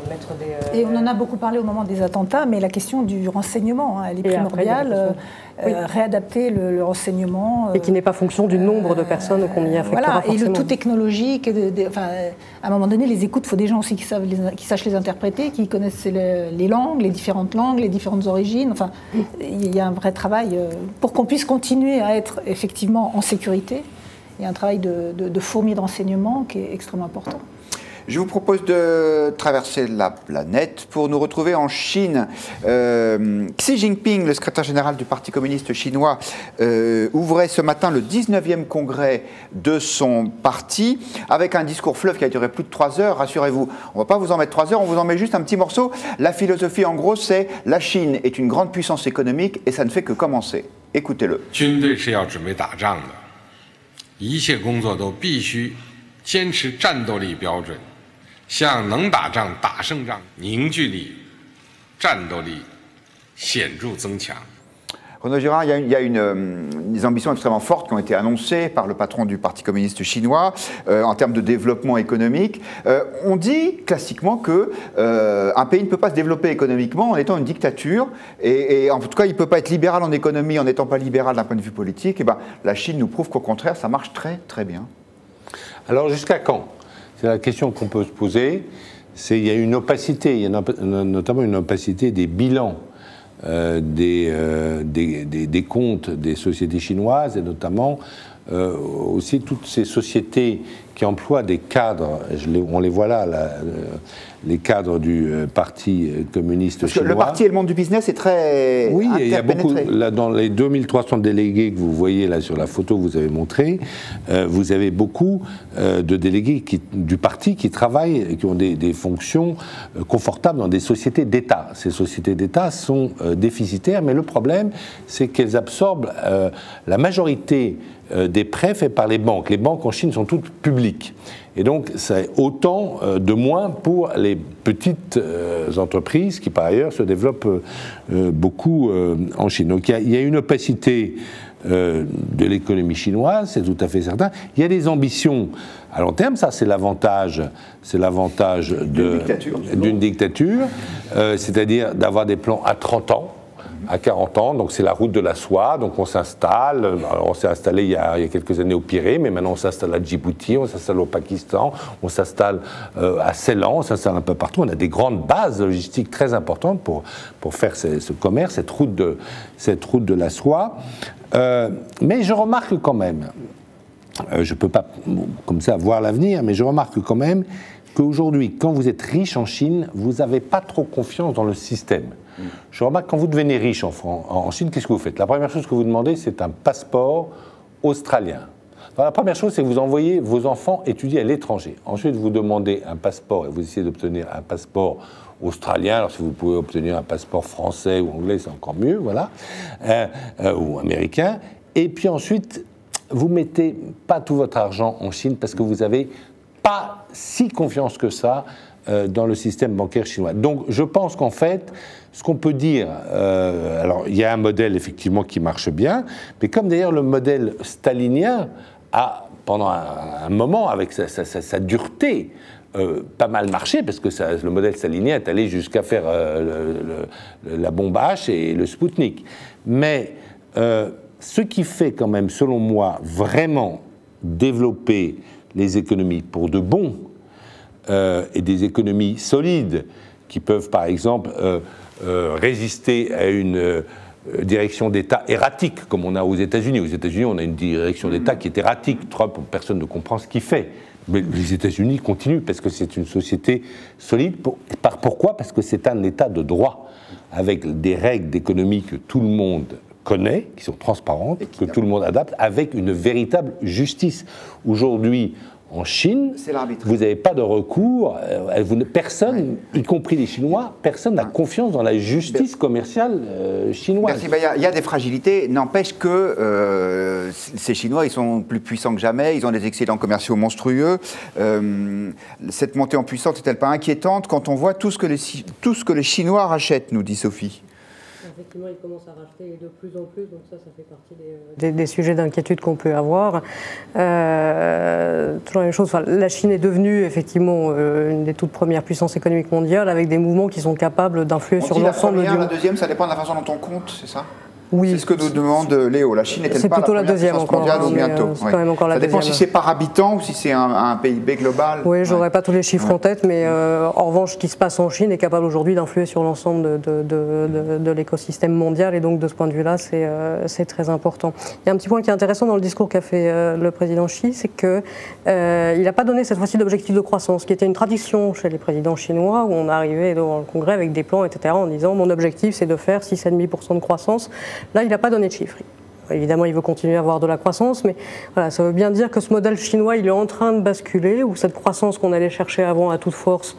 mettre des... Et on en a beaucoup parlé au moment des attentats, mais la question du renseignement, elle est primordiale. Réadapter le renseignement. Et qui n'est pas fonction du nombre de personnes qu'on y affectera voilà, forcément. Et le tout technologique. À un moment donné, les écoutes, il faut des gens aussi qui sachent les interpréter, qui connaissent les langues, les différentes langues, les différentes origines. Enfin, il y a un vrai travail pour qu'on puisse continuer à être effectivement en sécurité. Il y a un travail de fourmi de renseignement qui est extrêmement important. Je vous propose de traverser la planète pour nous retrouver en Chine. Xi Jinping, le secrétaire général du Parti communiste chinois, ouvrait ce matin le 19e congrès de son parti avec un discours fleuve qui a duré plus de 3 heures. Rassurez-vous, on ne va pas vous en mettre 3 heures, on vous en met juste un petit morceau. La philosophie, en gros, c'est la Chine est une grande puissance économique et ça ne fait que commencer. Écoutez-le. 一切工作都必须坚持战斗力标准，向能打仗、打胜仗、凝聚力、战斗力显著增强。 Renaud Girard, il y a des ambitions extrêmement fortes qui ont été annoncées par le patron du Parti communiste chinois en termes de développement économique. On dit classiquement qu'un pays ne peut pas se développer économiquement en étant une dictature, et en tout cas il ne peut pas être libéral en économie en n'étant pas libéral d'un point de vue politique. Et ben, la Chine nous prouve qu'au contraire ça marche très très bien. Alors jusqu'à quand? C'est la question qu'on peut se poser. Il y a une opacité, il y a notamment une opacité des bilans. Des comptes des sociétés chinoises et notamment aussi toutes ces sociétés qui emploient des cadres, on les voit là, les cadres du Parti communiste Parce que chinois. Le parti et le monde du business est très oui, il y a beaucoup, là, dans les 2300 délégués que vous voyez là sur la photo que vous avez montrée, vous avez beaucoup de délégués du parti qui travaillent et qui ont des fonctions confortables dans des sociétés d'État. Ces sociétés d'État sont déficitaires, mais le problème, c'est qu'elles absorbent la majorité des prêts faits par les banques. Les banques en Chine sont toutes publiques. Et donc, c'est autant de moins pour les petites entreprises qui, par ailleurs, se développent beaucoup en Chine. Donc, il y a une opacité de l'économie chinoise, c'est tout à fait certain. Il y a des ambitions à long terme, ça, c'est l'avantage d'une dictature, c'est-à-dire d'avoir des plans à 30 ans. À 40 ans, donc c'est la route de la soie, donc on s'installe, on s'est installé il y a quelques années au Pirée, mais maintenant on s'installe à Djibouti, on s'installe au Pakistan, on s'installe à Ceylan, on s'installe un peu partout, on a des grandes bases logistiques très importantes pour faire ce commerce, cette route de la soie. Mais je remarque quand même, je ne peux pas comme ça voir l'avenir, mais je remarque quand même qu'aujourd'hui, quand vous êtes riche en Chine, vous n'avez pas trop confiance dans le système. Je remarque, quand vous devenez riche en Chine, qu'est-ce que vous faites? La première chose que vous demandez, c'est un passeport australien. Alors, la première chose, c'est que vous envoyez vos enfants étudier à l'étranger. Ensuite, vous demandez un passeport et vous essayez d'obtenir un passeport australien. Alors, si vous pouvez obtenir un passeport français ou anglais, c'est encore mieux, voilà, ou américain. Et puis ensuite, vous ne mettez pas tout votre argent en Chine parce que vous n'avez pas si confiance que ça dans le système bancaire chinois. Donc, je pense qu'en fait, ce qu'on peut dire, alors il y a un modèle effectivement qui marche bien, mais comme d'ailleurs le modèle stalinien a, pendant un moment, avec sa dureté, pas mal marché, parce que le modèle stalinien est allé jusqu'à faire la bombe H et le Spoutnik. Mais ce qui fait quand même, selon moi, vraiment développer les économies pour de bon, et des économies solides, qui peuvent par exemple résister à une direction d'État erratique, comme on a aux États-Unis. Aux États-Unis, on a une direction d'État qui est erratique. Trump, personne ne comprend ce qu'il fait. Mais les États-Unis continuent parce que c'est une société solide. Pourquoi ? Parce que c'est un État de droit, avec des règles d'économie que tout le monde connaît, qui sont transparentes, que tout le monde adapte, avec une véritable justice. Aujourd'hui, en Chine, vous n'avez pas de recours, personne, y compris les Chinois, personne n'a confiance dans la justice commerciale chinoise. Merci. Il y a des fragilités, n'empêche que ces Chinois, ils sont plus puissants que jamais, ils ont des excédents commerciaux monstrueux. Cette montée en puissance est-elle pas inquiétante quand on voit tout ce que les Chinois rachètent, nous dit Sophie ? Effectivement, ils commencent à racheter de plus en plus, donc ça fait partie des sujets d'inquiétude qu'on peut avoir. Toujours la même chose, la Chine est devenue effectivement une des toutes premières puissances économiques mondiales, avec des mouvements qui sont capables d'influer sur l'ensemble du monde. La deuxième, ça dépend de la façon dont on compte, c'est ça ? Oui. C'est ce que nous demande Léo. La Chine n'est-elle pas la première puissance mondiale ou bientôt ? C'est quand même encore la deuxième. Ça dépend si c'est par habitant ou si c'est un PIB global. Oui, j'aurais pas tous les chiffres en tête, mais en revanche, ce qui se passe en Chine est capable aujourd'hui d'influer sur l'ensemble de l'écosystème mondial, et donc de ce point de vue-là, c'est très important. Il y a un petit point qui est intéressant dans le discours qu'a fait le président Xi, c'est qu'il n'a pas donné cette fois-ci d'objectif de croissance, qui était une tradition chez les présidents chinois, où on arrivait devant le Congrès avec des plans, etc., en disant mon objectif c'est de faire 6,5% de croissance. Là, il n'a pas donné de chiffres. Évidemment, il veut continuer à avoir de la croissance, mais voilà, ça veut bien dire que ce modèle chinois, il est en train de basculer, où cette croissance qu'on allait chercher avant à toute force,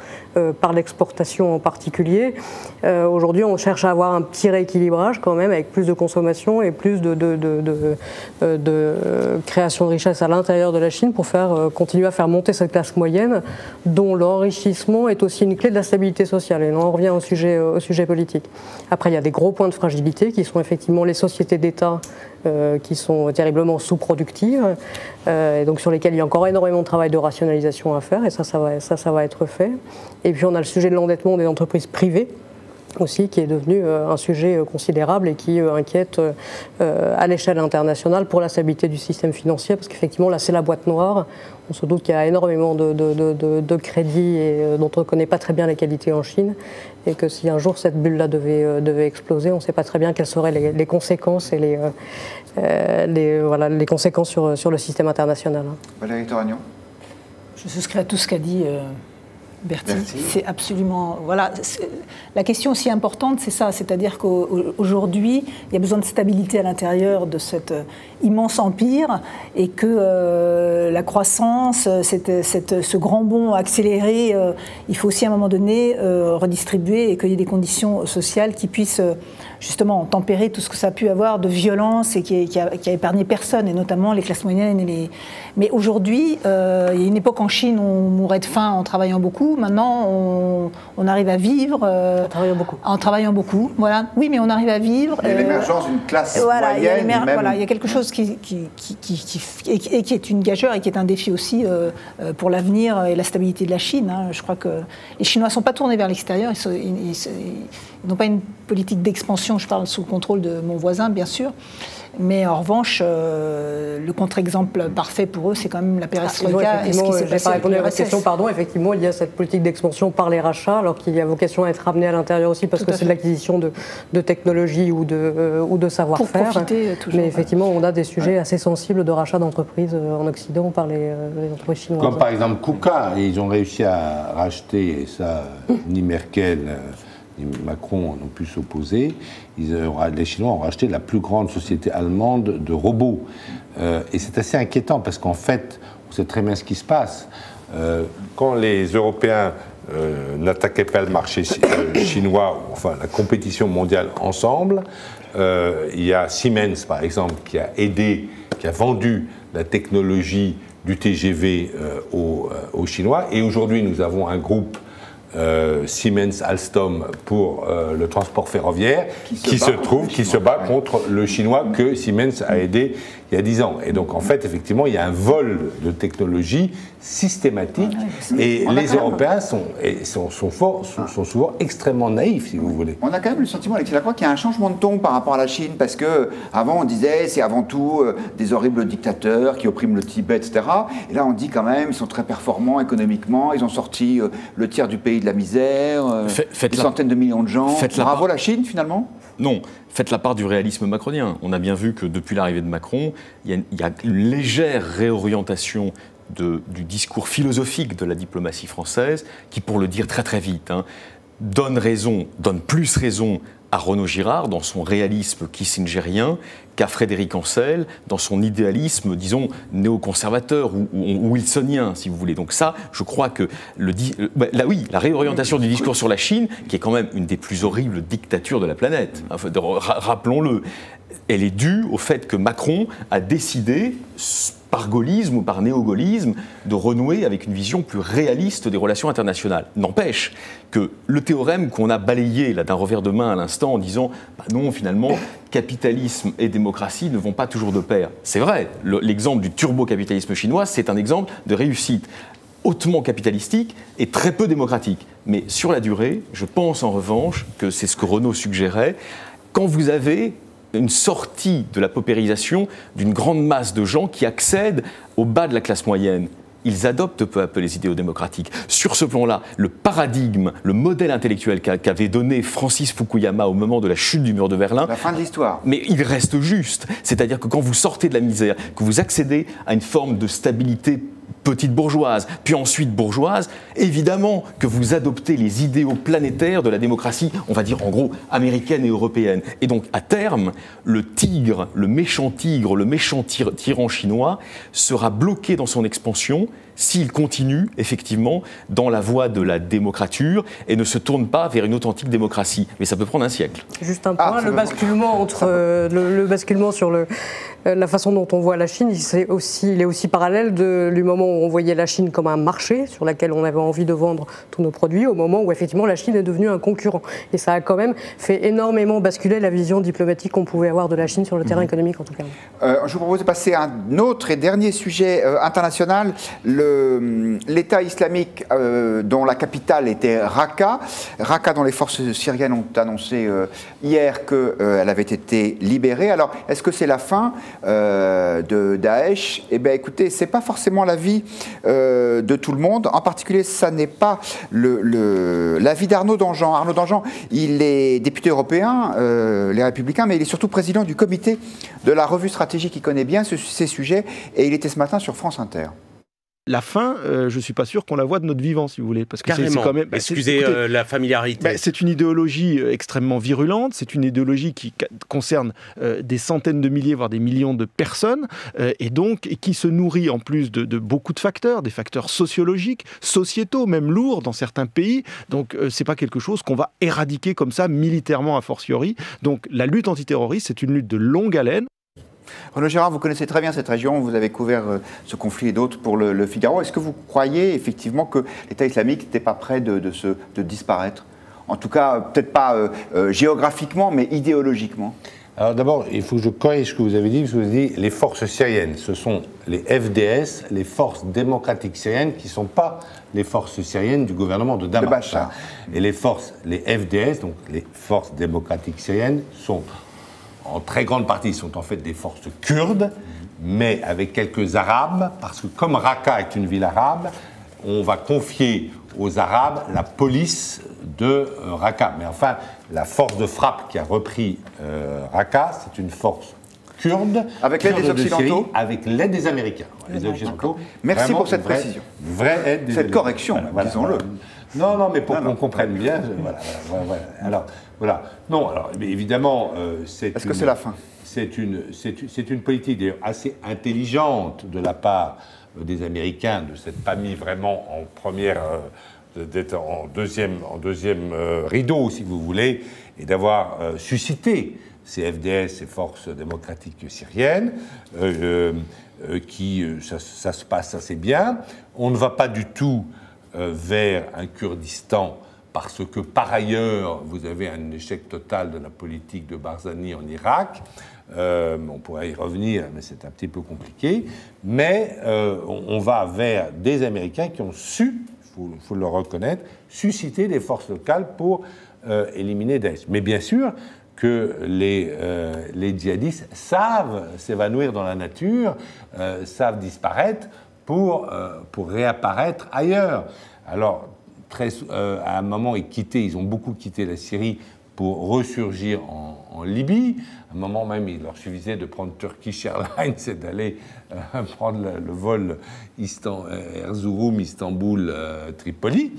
par l'exportation en particulier, aujourd'hui, on cherche à avoir un petit rééquilibrage quand même, avec plus de consommation et plus de création de richesse à l'intérieur de la Chine pour continuer à faire monter cette classe moyenne, dont l'enrichissement est aussi une clé de la stabilité sociale. Et là, on revient au sujet politique. Après, il y a des gros points de fragilité qui sont effectivement les sociétés d'État, qui sont terriblement sous-productives, et donc sur lesquelles il y a encore énormément de travail de rationalisation à faire, et ça va être fait. Et puis on a le sujet de l'endettement des entreprises privées aussi, qui est devenu un sujet considérable et qui inquiète à l'échelle internationale pour la stabilité du système financier, parce qu'effectivement là c'est la boîte noire. On se doute qu'il y a énormément de crédits dont on ne connaît pas très bien les qualités en Chine, et que si un jour cette bulle-là devait exploser, on ne sait pas très bien quelles seraient les conséquences et les conséquences sur le système international. Valérie Toragnon. Je souscris à tout ce qu'a dit Bertie. C'est absolument... Voilà. La question aussi importante, c'est ça. C'est-à-dire qu'aujourd'hui, il y a besoin de stabilité à l'intérieur de cet immense empire, et que la croissance, ce grand bond accéléré, il faut aussi à un moment donné redistribuer, et qu'il y ait des conditions sociales qui puissent justement tempérer tout ce que ça a pu avoir de violence et qui a épargné personne, et notamment les classes moyennes. Mais aujourd'hui, il y a une époque en Chine où on mourait de faim en travaillant beaucoup. Maintenant, on arrive à vivre en travaillant beaucoup. Voilà. Oui, mais on arrive à vivre. Il y a l'émergence d'une classe moyenne. Il y a quelque chose qui est une gageure et qui est un défi aussi pour l'avenir et la stabilité de la Chine. Je crois que les Chinois ne sont pas tournés vers l'extérieur. Ils n'ont pas une politique d'expansion. Je parle sous le contrôle de mon voisin, bien sûr. Mais en revanche, le contre-exemple parfait pour eux, c'est quand même la perestroïka. Je n'ai pas répondu à votre question, pardon. Effectivement, il y a cette politique d'expansion par les rachats, alors qu'il y a vocation à être ramené à l'intérieur aussi, parce que c'est de l'acquisition de technologies ou de savoir-faire. Pour profiter toujours. Mais effectivement, on a des sujets assez sensibles de rachat d'entreprises en Occident par les entreprises chinoises. Comme par exemple KUKA, ils ont réussi à racheter, et ça, ni Merkel ni Macron n'ont pu s'opposer. Les Chinois ont racheté la plus grande société allemande de robots. Et c'est assez inquiétant parce qu'en fait, on sait très bien ce qui se passe. Quand les Européens n'attaquaient pas le marché chinois, enfin la compétition mondiale ensemble, il y a Siemens, par exemple, qui a vendu la technologie du TGV aux Chinois. Et aujourd'hui, nous avons un groupe Siemens Alstom pour le transport ferroviaire qui se bat contre le chinois que Siemens a aidé il y a 10 ans. Et donc en fait, effectivement, il y a un vol de technologie systématique, et les Européens sont souvent extrêmement naïfs, si vous voulez. On a quand même le sentiment, Alexis Lacroix, qu'il y a un changement de ton par rapport à la Chine, parce qu'avant on disait c'est avant tout des horribles dictateurs qui oppriment le Tibet, etc. Et là on dit quand même ils sont très performants économiquement, ils ont sorti le tiers du PIB de la misère, des centaines de millions de gens. Bravo la Chine, finalement. Non, faites la part du réalisme macronien. On a bien vu que depuis l'arrivée de Macron, il y a une légère réorientation du discours philosophique de la diplomatie française qui, pour le dire très très vite, donne plus raison à Renaud Girard dans son réalisme kissingérien qu'à Frédéric Ancel dans son idéalisme, disons, néoconservateur ou wilsonien, si vous voulez. Donc ça, je crois que la réorientation du discours sur la Chine, qui est quand même une des plus horribles dictatures de la planète, rappelons-le, elle est due au fait que Macron a décidé, par gaullisme ou par néo-gaullisme, de renouer avec une vision plus réaliste des relations internationales. N'empêche que le théorème qu'on a balayé là d'un revers de main à l'instant en disant non, finalement, capitalisme et démocratie ne vont pas toujours de pair. C'est vrai, l'exemple du turbo-capitalisme chinois, c'est un exemple de réussite hautement capitalistique et très peu démocratique. Mais sur la durée, je pense en revanche que c'est ce que Renaud suggérait, quand vous avez une sortie de la paupérisation d'une grande masse de gens qui accèdent au bas de la classe moyenne. Ils adoptent peu à peu les idéaux démocratiques. Sur ce plan-là, le paradigme, le modèle intellectuel qu'avait donné Francis Fukuyama au moment de la chute du mur de Berlin... La fin de l'histoire. Mais il reste juste. C'est-à-dire que quand vous sortez de la misère, que vous accédez à une forme de stabilité petite bourgeoise, puis ensuite bourgeoise, évidemment que vous adoptez les idéaux planétaires de la démocratie, on va dire en gros américaine et européenne. Et donc à terme, le méchant tyran chinois sera bloqué dans son expansion s'il continue effectivement dans la voie de la démocrature et ne se tourne pas vers une authentique démocratie. Mais ça peut prendre un siècle. Juste un point, le basculement sur la façon dont on voit la Chine, il est aussi parallèle du moment où on voyait la Chine comme un marché sur lequel on avait envie de vendre tous nos produits, au moment où effectivement la Chine est devenue un concurrent. Et ça a quand même fait énormément basculer la vision diplomatique qu'on pouvait avoir de la Chine sur le terrain économique en tout cas. Je vous propose de passer à un autre et dernier sujet international, l'État islamique dont la capitale était Raqqa, dont les forces syriennes ont annoncé hier qu'elle avait été libérée. Alors, est-ce que c'est la fin de Daesh? Eh bien, écoutez, ce n'est pas forcément l'avis de tout le monde. En particulier, ça n'est pas l'avis d'Arnaud Danjean. Arnaud Danjean, il est député européen, les Républicains, mais il est surtout président du comité de la revue stratégique qui connaît bien ces sujets, et il était ce matin sur France Inter. La fin, je ne suis pas sûr qu'on la voit de notre vivant, si vous voulez. Parce que carrément. C'est quand même, excusez la familiarité. C'est une idéologie extrêmement virulente, c'est une idéologie qui concerne des centaines de milliers, voire des millions de personnes, et qui se nourrit en plus de beaucoup de facteurs, des facteurs sociologiques, sociétaux, même lourds dans certains pays. Donc ce n'est pas quelque chose qu'on va éradiquer comme ça, militairement a fortiori. Donc la lutte antiterroriste, c'est une lutte de longue haleine. Renaud Girard, vous connaissez très bien cette région, vous avez couvert ce conflit et d'autres pour le Figaro. Est-ce que vous croyez effectivement que l'État islamique n'était pas prêt de disparaître? En tout cas, peut-être pas géographiquement, mais idéologiquement. Alors d'abord, il faut que je corrige ce que vous avez dit, parce que vous avez dit les forces syriennes. Ce sont les FDS, les forces démocratiques syriennes, qui ne sont pas les forces syriennes du gouvernement de Damas. Et les FDS, donc les forces démocratiques syriennes, sont... en très grande partie, sont en fait des forces kurdes, mais avec quelques arabes, parce que comme Raqqa est une ville arabe, on va confier aux arabes la police de Raqqa. Mais enfin, la force de frappe qui a repris Raqqa, c'est une force kurde. Avec l'aide des Occidentaux ? Avec l'aide des Américains. Les Occidentaux. Merci pour cette précision. Vraie aide des cette correction, disons-le. Non, mais pour qu'on comprenne bien. Alors, voilà. Non, alors, mais évidemment, est-ce que c'est la fin ? C'est une politique d'ailleurs assez intelligente de la part des Américains, de s'être pas mis vraiment en première, d'être en deuxième rideau, si vous voulez, et d'avoir suscité ces FDS, ces forces démocratiques syriennes, ça se passe assez bien. On ne va pas du tout vers un Kurdistan parce que, par ailleurs, vous avez un échec total de la politique de Barzani en Irak. On pourrait y revenir, mais c'est un petit peu compliqué. Mais on va vers des Américains qui ont su, il faut le reconnaître, susciter des forces locales pour éliminer Daesh. Mais bien sûr que les djihadistes savent s'évanouir dans la nature, savent disparaître pour réapparaître ailleurs. Alors, à un moment, ils ont beaucoup quitté la Syrie pour ressurgir en Libye. À un moment même, il leur suffisait de prendre Turkish Airlines et d'aller prendre le vol Erzurum, Istanbul, Tripoli.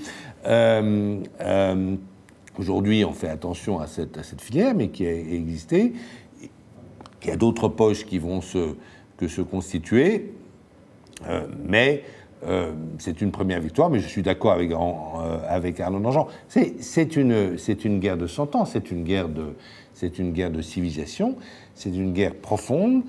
Aujourd'hui, on fait attention à cette filière, mais qui a existé. Il y a d'autres poches qui vont se constituer, mais c'est une première victoire. Mais je suis d'accord avec Arnaud Danjean. C'est une guerre de 100 ans, c'est une guerre de civilisation, c'est une guerre profonde.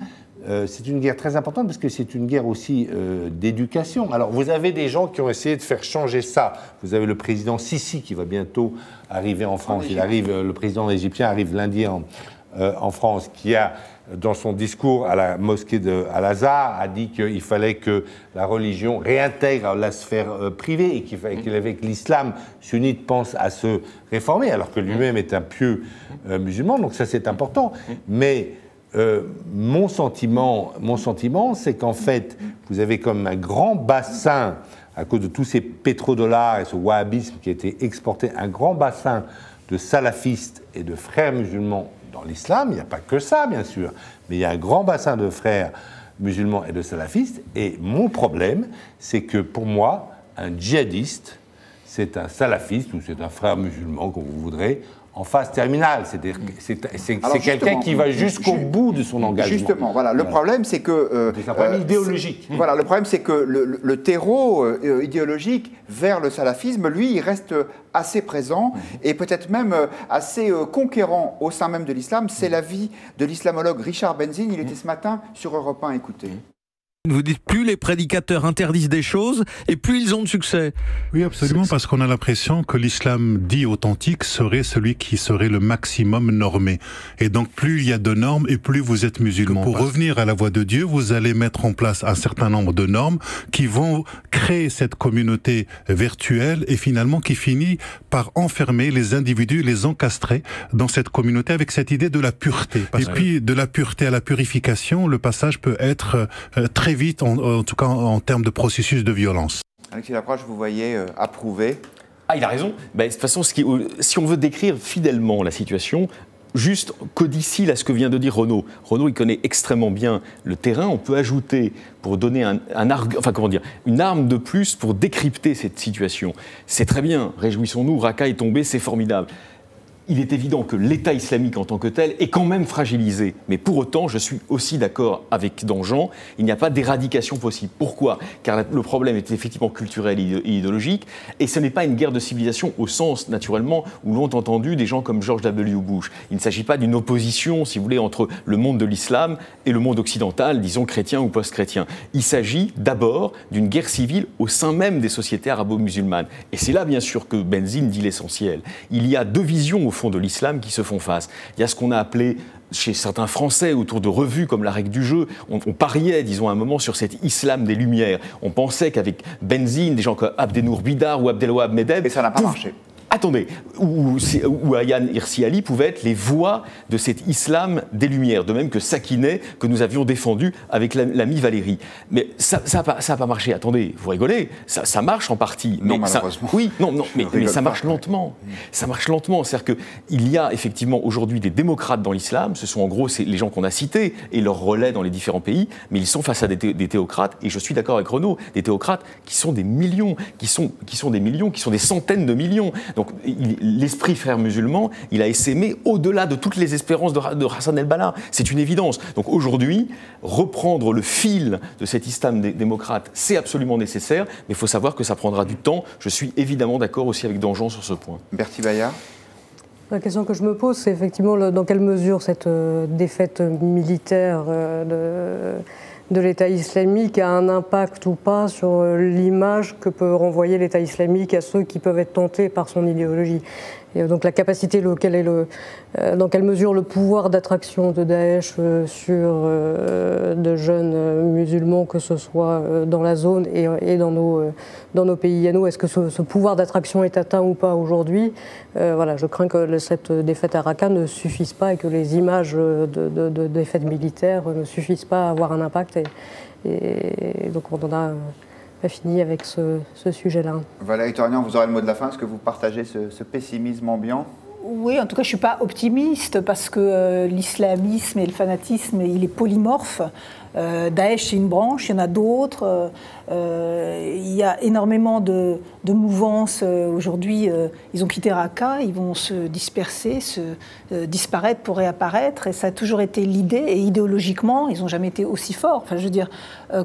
C'est une guerre très importante parce que c'est une guerre aussi d'éducation. Alors, vous avez des gens qui ont essayé de faire changer ça. Vous avez le président Sisi qui va bientôt arriver en France. Le président égyptien arrive lundi en France, qui a, dans son discours à la mosquée de Al-Azhar, a dit qu'il fallait que la religion réintègre la sphère privée et qu'il fallait qu'avec l'islam sunnite pense à se réformer, alors que lui-même est un pieux musulman. Donc ça, c'est important. Mais mon sentiment, c'est qu'en fait, vous avez comme un grand bassin, à cause de tous ces pétrodollars et ce wahhabisme qui a été exporté, un grand bassin de salafistes et de frères musulmans dans l'islam. Il n'y a pas que ça, bien sûr, mais il y a un grand bassin de frères musulmans et de salafistes. Et mon problème, c'est que pour moi, un djihadiste, c'est un salafiste ou c'est un frère musulman, comme vous voudrez, en phase terminale, c'est-à-dire c'est quelqu'un qui va jusqu'au bout de son engagement. Justement, voilà. Le problème, c'est que c'est un problème idéologique. Voilà, le problème, c'est que le terreau idéologique vers le salafisme, lui, il reste assez présent et peut-être même assez conquérant au sein même de l'islam. C'est l'avis de l'islamologue Richard Benzine. Il était ce matin sur Europe 1. Écoutez. Vous dites plus les prédicateurs interdisent des choses et plus ils ont de succès. Oui, absolument, parce qu'on a l'impression que l'islam dit authentique serait celui qui serait le maximum normé. Et donc plus il y a de normes et plus vous êtes musulman. Pour revenir à la voie de Dieu, vous allez mettre en place un certain nombre de normes qui vont créer cette communauté virtuelle et finalement qui finit par enfermer les individus, les encastrer dans cette communauté avec cette idée de la pureté. Et puis de la pureté à la purification, le passage peut être très vite, en tout cas en termes de processus de violence. Alexis Laproche, vous voyez approuver. Ah, il a raison. De toute façon, si on veut décrire fidèlement la situation, juste codicile là ce que vient de dire Renaud. Renaud, il connaît extrêmement bien le terrain. On peut ajouter, pour donner une arme de plus pour décrypter cette situation. C'est très bien, réjouissons-nous, Raqqa est tombé, c'est formidable. Il est évident que l'État islamique en tant que tel est quand même fragilisé. Mais pour autant, je suis aussi d'accord avec Danjean, il n'y a pas d'éradication possible. Pourquoi ? Car le problème est effectivement culturel et idéologique, et ce n'est pas une guerre de civilisation au sens, naturellement, où l'ont entendu des gens comme George W. Bush. Il ne s'agit pas d'une opposition, si vous voulez, entre le monde de l'islam et le monde occidental, disons chrétien ou post-chrétien. Il s'agit d'abord d'une guerre civile au sein même des sociétés arabo-musulmanes. Et c'est là, bien sûr, que Benzine dit l'essentiel. Il y a deux visions, au fond, de l'islam qui se font face. Il y a ce qu'on a appelé chez certains Français, autour de revues comme La Règle du jeu, on pariait, disons, à un moment sur cet islam des Lumières. On pensait qu'avec Benzine, des gens comme Abdenour Bidar ou Abdelwahab Medeb... Et ça n'a pas marché. Attendez, où Ayaan Hirsi Ali pouvait être les voix de cet islam des Lumières, de même que Sakineh, que nous avions défendu avec l'ami Valérie. Mais ça n'a pas marché. Attendez, vous rigolez, ça marche en partie. Mais non, malheureusement. Mais ça marche lentement. Ça marche lentement. C'est-à-dire qu'il y a effectivement aujourd'hui des démocrates dans l'islam, ce sont en gros les gens qu'on a cités et leurs relais dans les différents pays, mais ils sont face à des théocrates, et je suis d'accord avec Renaud, des théocrates qui sont des millions, qui sont des centaines de millions. Donc l'esprit frère musulman, il a essaimé au-delà de toutes les espérances de Hassan el-Banna. C'est une évidence. Donc aujourd'hui, reprendre le fil de cet islam démocrate, c'est absolument nécessaire, mais il faut savoir que ça prendra du temps. Je suis évidemment d'accord aussi avec Danjean sur ce point. Bertie Bayard. La question que je me pose, c'est effectivement dans quelle mesure cette défaite militaire de l'État islamique a un impact ou pas sur l'image que peut renvoyer l'État islamique à ceux qui peuvent être tentés par son idéologie. Et donc la capacité, dans quelle mesure le pouvoir d'attraction de Daesh sur de jeunes musulmans, que ce soit dans la zone et dans nos pays à nous, est-ce que ce pouvoir d'attraction est atteint ou pas aujourd'hui ? Je crains que cette défaite à Raqqa ne suffise pas et que les images de défaites militaires ne suffisent pas à avoir un impact. Et donc on en a fini avec ce sujet-là. Valérie Tornian, vous aurez le mot de la fin. Est-ce que vous partagez ce pessimisme ambiant ? Oui, en tout cas, je ne suis pas optimiste parce que l'islamisme et le fanatisme, il est polymorphe. Daesh, c'est une branche, il y en a d'autres. Il y a énormément de mouvances. Aujourd'hui, ils ont quitté Raqqa, ils vont se disperser, disparaître pour réapparaître. Et ça a toujours été l'idée. Et idéologiquement, ils n'ont jamais été aussi forts. Enfin, je veux dire,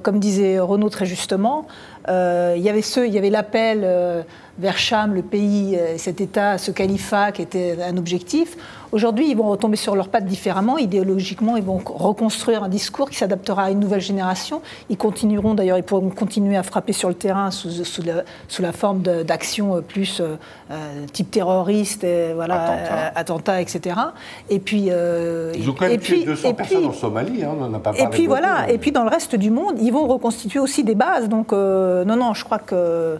comme disait Renaud très justement, il y avait l'appel vers Cham, le pays, cet État, ce califat qui était un objectif. Aujourd'hui, ils vont retomber sur leurs pattes différemment. Idéologiquement, ils vont reconstruire un discours qui s'adaptera à une nouvelle génération. Ils continueront, d'ailleurs, ils pourront continuer à frapper sur le terrain sous la forme d'actions plus type terroriste, attentats, etc. Et puis, ils ont quand même tué 200 personnes en Somalie, on n'en a pas parlé. Et puis voilà, et puis dans le reste du monde, ils vont reconstituer aussi des bases. Donc non, je crois que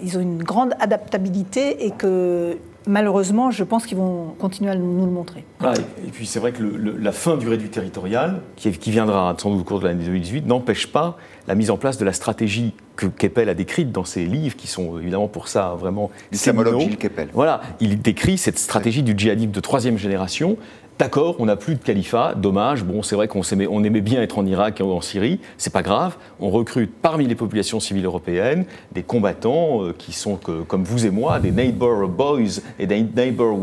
ils ont une grande adaptabilité et que malheureusement, je pense qu'ils vont continuer à nous le montrer. Ah, et puis c'est vrai que la fin du réduit territorial, qui viendra sans doute au cours de l'année 2018, n'empêche pas la mise en place de la stratégie que Keppel a décrite dans ses livres, qui sont évidemment pour ça vraiment l'islamologue Gilles Keppel. Voilà, il décrit cette stratégie du djihadisme de troisième génération. D'accord, on n'a plus de califat, dommage. Bon, c'est vrai qu'on aimait bien être en Irak et en Syrie, c'est pas grave. On recrute parmi les populations civiles européennes des combattants qui sont, comme vous et moi, des neighbor boys et des neighbor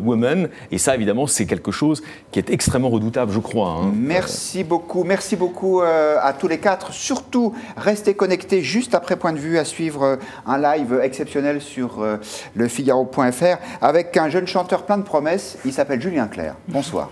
women. Et ça, évidemment, c'est quelque chose qui est extrêmement redoutable, je crois. Hein. Merci beaucoup à tous les quatre. Surtout, restez connectés juste après Point de Vue à suivre un live exceptionnel sur lefigaro.fr avec un jeune chanteur plein de promesses. Il s'appelle Julien Clerc. Bonsoir.